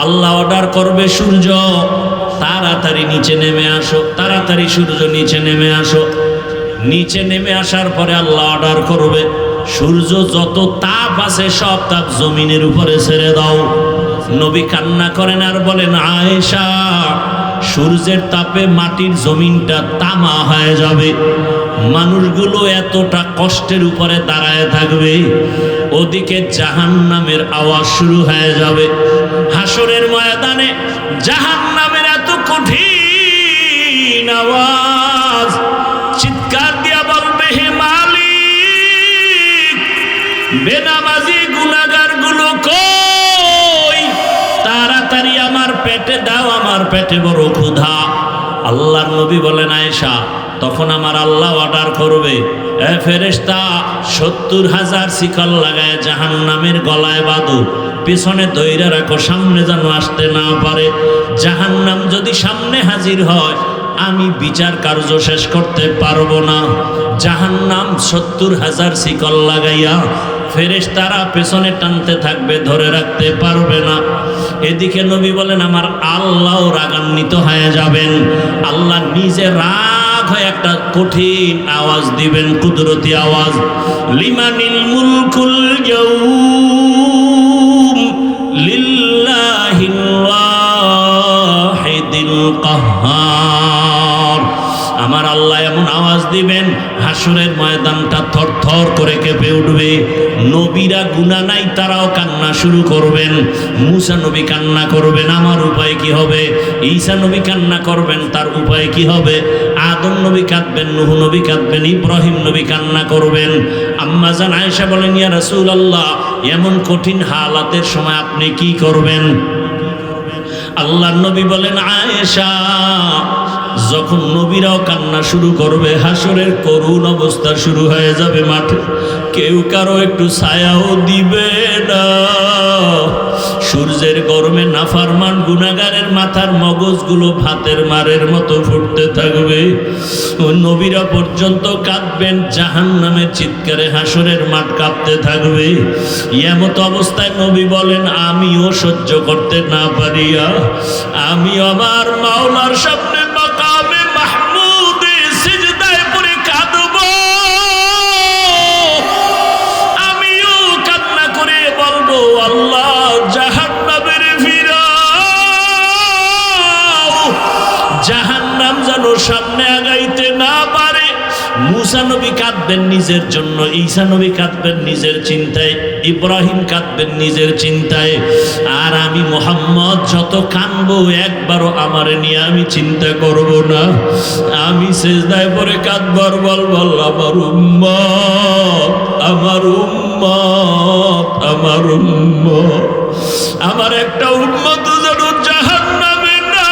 আল্লাহ অর্ডার করবে সূর্য তাড়াতাড়ি নিচে নেমে আসো, তাড়াতাড়ি সূর্য নিচে নেমে আসো। নিচে নেমে আসার পরে আল্লাহ অর্ডার করবে সূর্য যত তাপ আছে সব তাপ জমিনের উপরে ছেড়ে দাও। নবী কান্না করেন আর বলেন আয়েশা, সূর্যের তাপে মাটির জমিনটা তামা হয়ে যাবে, মানুষগুলো এতটা কষ্টের উপরে দাঁড়ায় থাকবে। ওদিকে জাহান্নামের আওয়াজ শুরু হয়ে যাবে। হাসরের ময়দানে জাহান্নামের এত কঠিন আওয়াজ, চিৎকার দিয়া বলবে হে মালিক, বেনামাজি গুনাহগার গুলো কই, তাড়াতাড়ি আমার পেটে দাও, আমার পেটে বড় ক্ষুধা। আল্লাহর নবী বলেন আয়েশা, তখন আমার আল্লাহ অর্ডার করবে এ ফেরেশতা ৭০,০০০ শিকল লাগায় জাহান্নামের গলায় বাঁধো, পিছনে দইরা রাখো, সামনে যেন আসতে না পারে। জাহান্নাম যদি সামনে হাজির হয় আমি বিচার কার্য শেষ করতে পারবো না। জাহান্নাম ৭০,০০০ শিকল লাগাইয়া ফেরেশতারা পেছনে টানতে থাকবে, ধরে রাখতে পারবে না। এদিকে নবী বলেন আমার আল্লাহ রাগান্বিত হয়ে যাবেন। আল্লাহ নিজে রাগ হয়ে একটা কঠিন আওয়াজ দিবেন, কুদরতি আওয়াজ, লিমানিল মুলকুল ইয়াউম লিল্লাহিল ওয়াহিদিল কাহ্হার। আমার আল্লাহ এমন আওয়াজ দিবেন হাসরের ময়দানটা থরথর করে কেঁপে উঠবে। নবীরা গুনাহ নাই তারাও কান্না শুরু করবেন। মুসা নবী কান্না করবেন, আমার উপায় কি হবে? ঈসা নবী কান্না করবেন, তার উপায় কি হবে? আদম নবী কাঁদবেন, নূহ নবী কাঁদবেন, ইব্রাহিম নবী কান্না করবেন। আম্মা জান আয়েশা বলেন ইয়া রাসূলুল্লাহ, এমন কঠিন হালাতের সময় আপনি কি করবেন? আল্লাহর নবী বলেন আয়েশা, যখন নবীরাও কান্না শুরু করবে হাসরের করুণ অবস্থা শুরু হয়ে যাবে মাঠে, কেউ কারো একটু ছায়াও দিবে না। সূর্যের গরমে নাফরমান গুনাহগারের মাথার মগজগুলো ভাতের মারের মতো ফুটতে থাকবে। ওই নবীরা পর্যন্ত কাঁদবেন, জাহান্নামের চিৎকারে হাসরের মাঠ কাঁপতে থাকবে। এমত অবস্থায় নবী বলেন আমিও সহ্য করতে না পারিয়া আমি আমার মাওলার সামনে মাকামে মাহমুদে সিজদায় পড়ে কাঁদব। আমিও কান্না করে বলবো আল্লাহ জাহান্নামের ফিরাও, জাহান্নাম যেন সামনে আগাইতে না পারে। মুসা নবী কাঁদবেন নিজের জন্য, ঈসা নবী কাঁদবেন নিজের চিন্তায়, ইব্রাহিম কাঁদবেন নিজের চিন্তায়, আর আমি মুহাম্মদ যত কানবো একবারও আমারে নিয়ে আমি চিন্তা করব না। আমি সিজদায় পড়ে কাঁদবার বল আমার উম্মত, আমার উম্মত, আমার উম্মত, আমার একটা উম্মত যেন জাহান্নামে না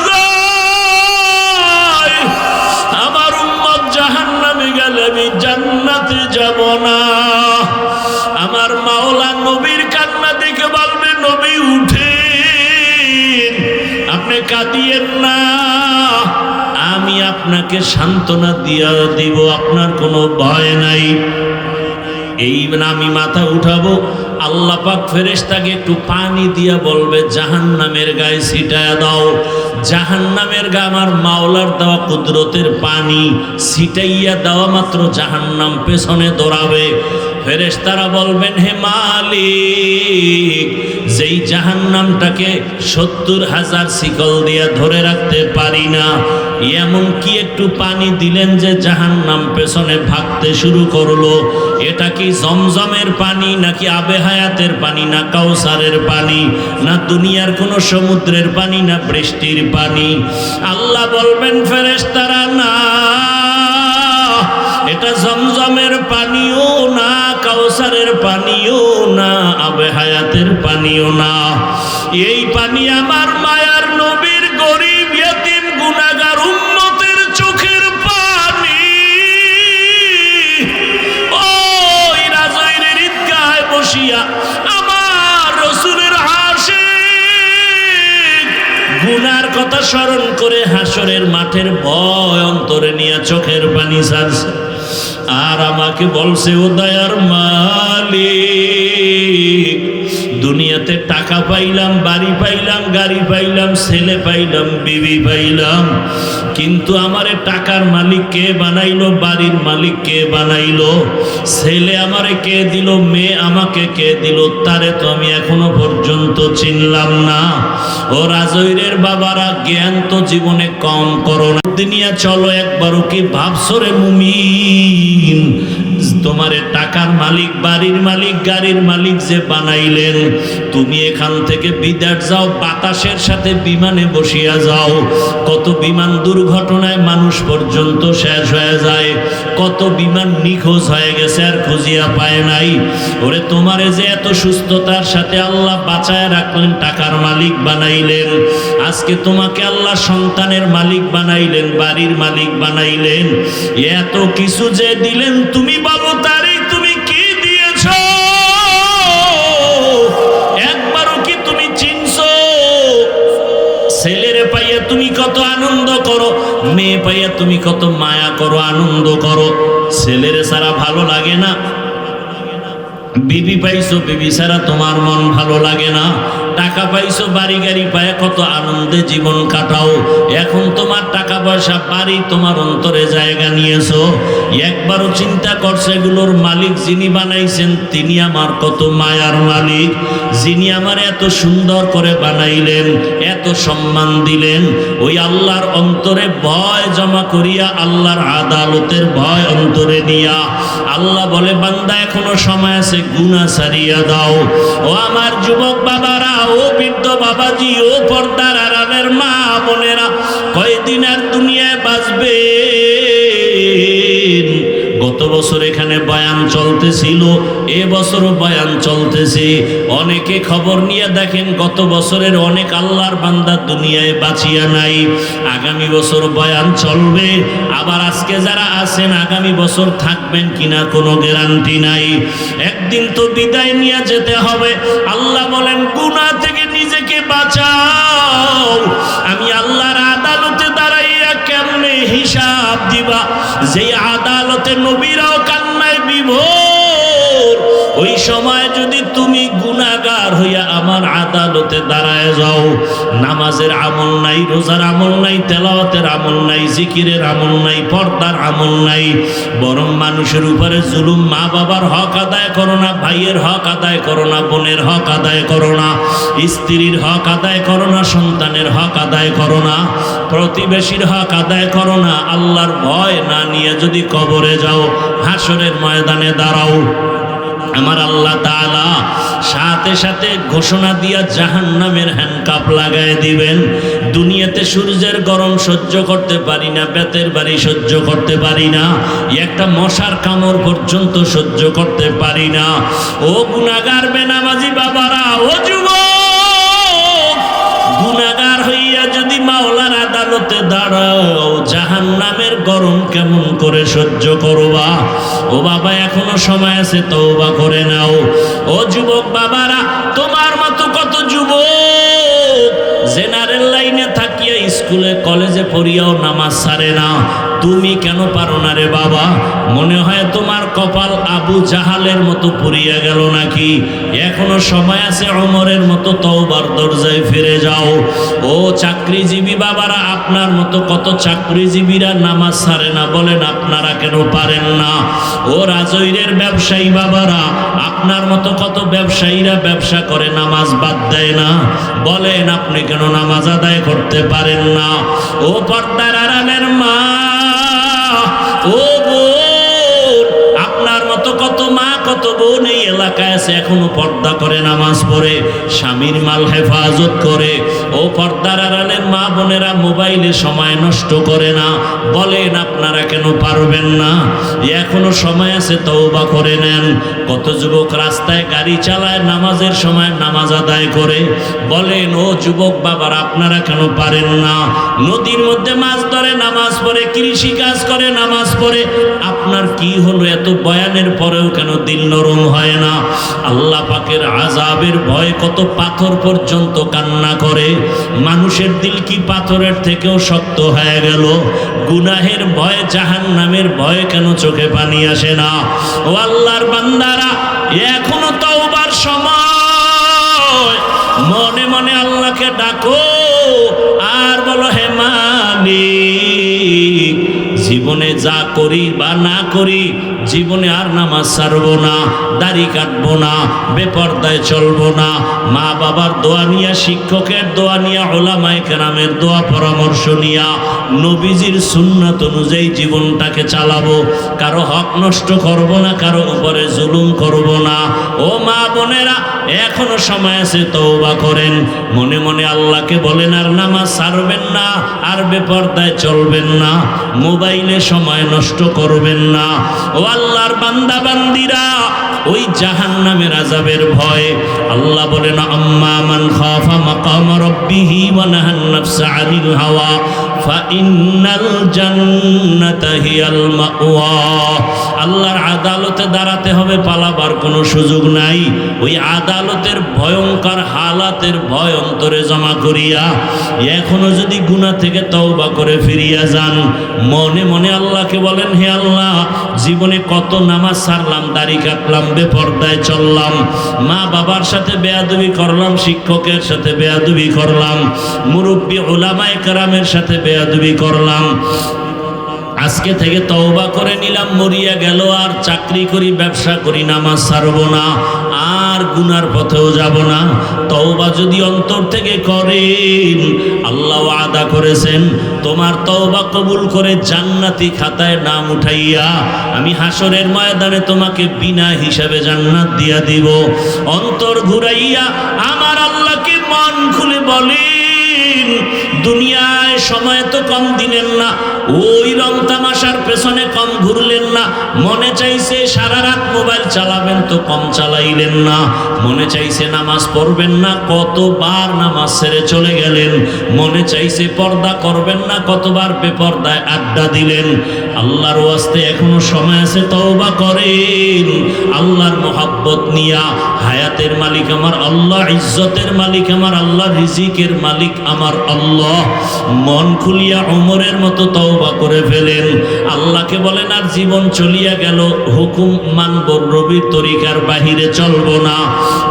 যায়। আমার উম্মত জাহান্নামে গেলে আমি জান্নাতে যাব না। আমার মাওলা নবীর কান্না দেখে বলবে, নবী উঠেন, আপনি কাঁদিয়েন না, আমি আপনাকে সান্ত্বনা দিয়া দিব, আপনার কোনো ভয় নাই। এই আমি মাথা উঠাবো, আল্লাহ পাক ফেরেশতাকে একটু পানি দিয়া বলবে জাহান্নামের গায়ে ছিটায়া দাও। জাহান্নামের গা আমার মাওলার দেওয়া কুদরতের পানি ছিটাইয়া দেওয়া মাত্র জাহান্নাম পেছনে দৌড়াবে। ফেরেশতারা বলবেন, হে মালিক, যেই জাহান্নামটাকে 70,000 শিকল দিয়া ধরে রাখতে পারি না, এমন কি একটু পানি দিলেন যে জাহান্নাম পেছনে ভাগতে শুরু করলো? এটা কি জমজমের পানি নাকি আবে হায়াতের পানি, না কাউসারের পানি, না দুনিয়ার কোনো সমুদ্রের পানি, না বৃষ্টির পানি? আল্লাহ বলবেন ফেরেশতারা, না, এটা জমজমের পানিও না, কাউসারের পানিও না, আবে হায়াতের পানিও না। এই পানি আমার মায়ার নবীর গরিব ইয়েতিম গুনাহগার উম্মতের চোখের পানি। ওই রাজৈরের ঈদগাহে বসিয়া আমার রাসূলের আশিক গুনার কথা স্মরণ করে হাসরের মাঠের ভয় অন্তরে নিয়ে চোখের পানি ছাড়ছে। আর আমাকে বলছে, ও দয়ার মালিক, দুনিয়াতে টাকা পাইলাম, বাড়ি পাইলাম, গাড়ি পাইলাম, ছেলে পাইলাম, বিবি পাইলাম, কিন্তু আমারে টাকার মালিক কে বানাইলো, বাড়ির মালিক কে বানাইলো, ছেলে আমারে কে দিল, মেয়ে আমাকে কে দিল, তারে তো আমি এখনো পর্যন্ত চিনলাম না। ও রাজৈরের বাবারা, জ্ঞান তো জীবনে কম করো না। দুনিয়া চলো, একবারও কি ভাবছো রে মুমিন, তোমারে টাকার মালিক, বাড়ির মালিক, গাড়ির মালিক যে বানাইলেন, তুমি এখান থেকে বিদেশ যাও, বাতাসের সাথে বিমানে বসিয়া যাও, কত বিমান দুর্ঘটনায় মানুষ পর্যন্ত শেষ হয়ে যায়, কত বিমান নিখোঁজ হয়ে গেছে আর খুঁজিয়া পায় নাই। ওরে তোমারে যে এত সুস্থতার সাথে আল্লাহ বাঁচায় রাখলেন, টাকার মালিক বানাইলেন, আজকে তোমাকে আল্লাহ সন্তানের মালিক বানাইলেন, বাড়ির মালিক বানাইলেন, এত কিছু যে দিলেন, তুমি বলো তারে তুমি কি দিয়েছ? একবারও কি তুমি চিনছো? ছেলেরে পাইয়া তুমি কত আনন্দ করো, মেয়ে পাইয়া তুমি কত মায়া করো, আনন্দ করো। ছেলেরে ছাড়া ভালো লাগে না, বিবি পাইছো, বিবি ছাড়া তোমার মন ভালো লাগে না, টাকা পাইছো, বাড়ি গাড়ি পায় কত আনন্দে জীবন কাটাও। এখন তোমার টাকা পয়সা, বাড়ি তোমার অন্তরে জায়গা নিয়েছো, একবারও চিন্তা করছে এগুলোর মালিক যিনি বানাইছেন তিনি আমার কত মায়ার মালিক, যিনি আমার এত সুন্দর করে বানাইলেন, এত সম্মান দিলেন। ওই আল্লাহর অন্তরে ভয় জমা করিয়া, আল্লাহর আদালতের ভয় অন্তরে নিয়া আল্লাহ বলে, বান্দা এখনো সময় আছে, গুনাহ ছাড়িয়া দাও। ও আমার যুবক বাবারা, ও বৃদ্ধ বাবাজি, ও পর্দার আড়ালের মা বোনেরা, কয়দিন আর দুনিয়ায় বাঁচবে? গত বছর এখানে বয়ান চলতেছিল, এবছরও বয়ান চলতেছে। অনেকে খবর নিয়ে দেখেন গত বছরের অনেক আল্লাহর বান্দা দুনিয়ায় বাঁচিয়া নাই। আগামী বছর বয়ান চলবে, আবার আজকে যারা আছেন আগামী বছর থাকবেন কিনা কোনো গ্যারান্টি নাই। একদিন তো বিদায় নিয়ে যেতে হবে। আল্লাহ বলেন, গুনাহ থেকে নিজেকে বাঁচাও, আমি আল্লাহর আদালতে দাঁড়াইয়া কেমনে হিসাব দিবা? যেই আদালতে নবীরাও কান্নায় বিভোর, ওই সময় যদি তুমি গুনাহগার হইয়া আমার আদালতে দাঁড়ায় যাও, নামাজের আমল নাই, রোজার আমল নাই, তেলাওয়াতের আমল নাই, জিকিরের আমল নাই, পর্দার আমল নাই, বরং মানুষের উপরে জুলুম, মা বাবার হক আদায় করো না, ভাইয়ের হক আদায় করো না, বোনের হক আদায় করো না, স্ত্রীর হক আদায় করো না, সন্তানের হক আদায় করো না, প্রতিবেশীর হক আদায় করো না, আল্লাহর ভয় না নিয়ে যদি কবরে যাও, হাসরের ময়দানে দাঁড়াও, আমার আল্লাহ তাআলা সাথে সাথে ঘোষণা দিয়া জাহান্নামের হ্যান্ডকাপ লাগায় দিবেন। দুনিয়াতে সূর্যের গরম সহ্য করতে পারি না, বেতের বাড়ি সহ্য করতে পারি না, একটা মশার কামড় পর্যন্ত সহ্য করতে পারি না। ও গুনাহগার বেনামাজি বাবারা, ও যুবক, গুনাহগার হইয়া যদি মাওলার আদালতে দাঁড়াও, জাহান্নামের গরম কেমন করে সহ্য করবা? ও বাবা, এখনো সময় আছে, তওবা করে নাও। ও যুবক বাবারা, তোমার মতো কত যুবক জেনারেল লাইনে থাকিয়া স্কুলে কলেজে পড়িয়াও নামাজ ছাড়ে না। তুমি কেন পারো না রে বাবা? মনে হয় তোমার কপাল আবু জাহালের মতো পুড়িয়া গেল নাকি? এখনো সময় আছে, ওমরের মতো তওবার দরজায় ফিরে যাও। ও চাকরিজীবী বাবারা, আপনার মতো কত চাকরিজীবীরা নামাজ ছাড়ে না, বলেন আপনারা কেন পারেন না? ও রাজৈরের ব্যবসায়ী বাবারা, আপনার মতো কত ব্যবসায়ীরা ব্যবসা করে নামাজ বাদ দেয় না, বলেন আপনি কেন নামাজ আদায় করতে পারেন না? ও পর্দার আড়ালের মা, ও বোন, আপনার মতো কত মা কত বোন এই এলাকায় আছে, এখনো পর্দা করে নামাজ পড়ে, স্বামীর মাল হেফাজত করে। ও পর্দার আড়ালের মা বোনেরা মোবাইলে সময় নষ্ট করে না, বলেন আপনারা কেন পারবেন না? এখনো সময় আছে, তওবা করে নেন। কত যুবক রাস্তায় গাড়ি চালায়, নামাজের সময় নামাজ আদায় করে, বলেন ও যুবক বাবার আপনারা কেন পারেন না? নদীর মধ্যে মাছ ধরে নামাজ পড়ে, কৃষি কাজ করে নামাজ পড়ে, আপনার কি হলো? এত বয়ানের পরেও কেন দিল নরম হয় না? আল্লাহ পাকের আযাবের ভয় কত পাথর পর্যন্ত কান্না করে। মানুষের দিল কি পাথরের থেকেও শক্ত হয়ে গেল? গুনাহের ভয়, জাহান্নামের ভয় কেন চোখে পানি আসে না? ও আল্লাহর বান্দারা, এখনো তওবার সময়। মনে মনে আল্লাহকে ডাকো আর বলো, হে মালিক, জীবনে যা করি বা না করি, জীবনে আর নামাজ ছাড়বো না, দাড়ি কাটবো না, বেপরদায় চলবো না, মা বাবার দোয়া নিয়া, শিক্ষকের দোয়া নিয়া, উলামায়ে কেরামের দোয়া পরামর্শ নিয়া, নবীজির সুন্নাত অনুযায়ী জীবনটাকে চালাবো। কারো হক নষ্ট করব না, কারো উপরে জুলুম করব না। ও মা বোনেরা, এখনো সময় আছে, তওবা করেন। মনে মনে আল্লাহকে বলেন, আর নামাজ ছাড়বেন না, আর বেপরদায় চলবেন না, মোবাইলে সময় নষ্ট করবেন না। ও আল্লাহর বান্দা বান্দিরা, ওই জাহান্নামের আযাবের ভয় আল্লাহ বলেন, আম্মা মান খাফা মাকাম রাব্বিহি ওয়া নাহান নাফসা আনিল হাওয়া ফাইন্নাল জান্নাতা হিয়াল মাওয়া। আল্লাহর আদালতে দাঁড়াতে হবে, পালাবার কোনো সুযোগ নাই। ওই আদালতের ভয়ঙ্কর হালাতের ভয় অন্তরে জমা করিয়া এখনো যদি গুনাহ থেকে তওবা করে ফিরিয়া যান, মনে মনে আল্লাহকে বলেন, হে আল্লাহ, জীবনে কত নামাজ ছাড়লাম, দাড়ি কাটলাম, বেপরদায় চললাম, মা বাবার সাথে বেয়াদবি করলাম, শিক্ষকের সাথে বেয়াদবি করলাম, মুরব্বী উলামায়ে কেরামের সাথে বেয়াদবি করলাম। আজকে থেকে তওবা করে নিলাম, মরিয়া গেল আর চাকরি করি, ব্যবসা করি, নামাজ ছাড়বো না, আর গুনার পথেও যাব না। তওবা যদি অন্তর থেকে করেন, আল্লাহ ওয়াদা করেছেন, তোমার তওবা কবুল করে জান্নাতি খাতায় নাম উঠাইয়া আমি হাসরের ময়দানে তোমাকে বিনা হিসাবে জান্নাত দিয়া দিব। অন্তর ঘুরাইয়া আমার আল্লাহকে মন খুলে বলেন, দুনিয়ায় সময় তো কম দিলেন না, ওই রং তামাশার পেছনে কম ঘুরলেন না, মনে চাইছে সারা রাত মোবাইল চালাবেন তো কম চালাইলেন না, মনে চাইছে নামাজ পড়বেন না, কতবার নামাজ ছেড়ে চলে গেলেন, মনে চাইছে পর্দা করবেন না, কতবার বেপর্দায় আড্ডা দিলেন। আল্লাহর ওয়াস্তে এখনো সময় আছে, তওবা করেন। আল্লাহর মোহাব্বত নিয়া, হায়াতের মালিক আমার আল্লাহ, ইজ্জতের মালিক আমার আল্লাহ, রিজিকের মালিক আমার আল্লাহ। মন খুলিয়া ওমরের মতো তওবা করে ফেলেন। আল্লাহকে বলেন, আর জীবন চলিয়া গেল, হুকুম মানব, নবীর তরিকার বাহিরে চলবো না।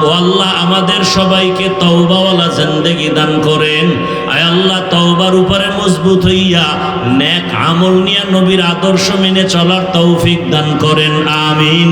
ও আল্লাহ, আমাদের সবাইকে তওবাওয়ালা জিন্দেগি দান করেন। আয় আল্লাহ, তওবার উপরে মজবুত হইয়া নেক আমল নিয়ে নবীর আদর্শ মেনে চলার তৌফিক দান করেন। আমিন।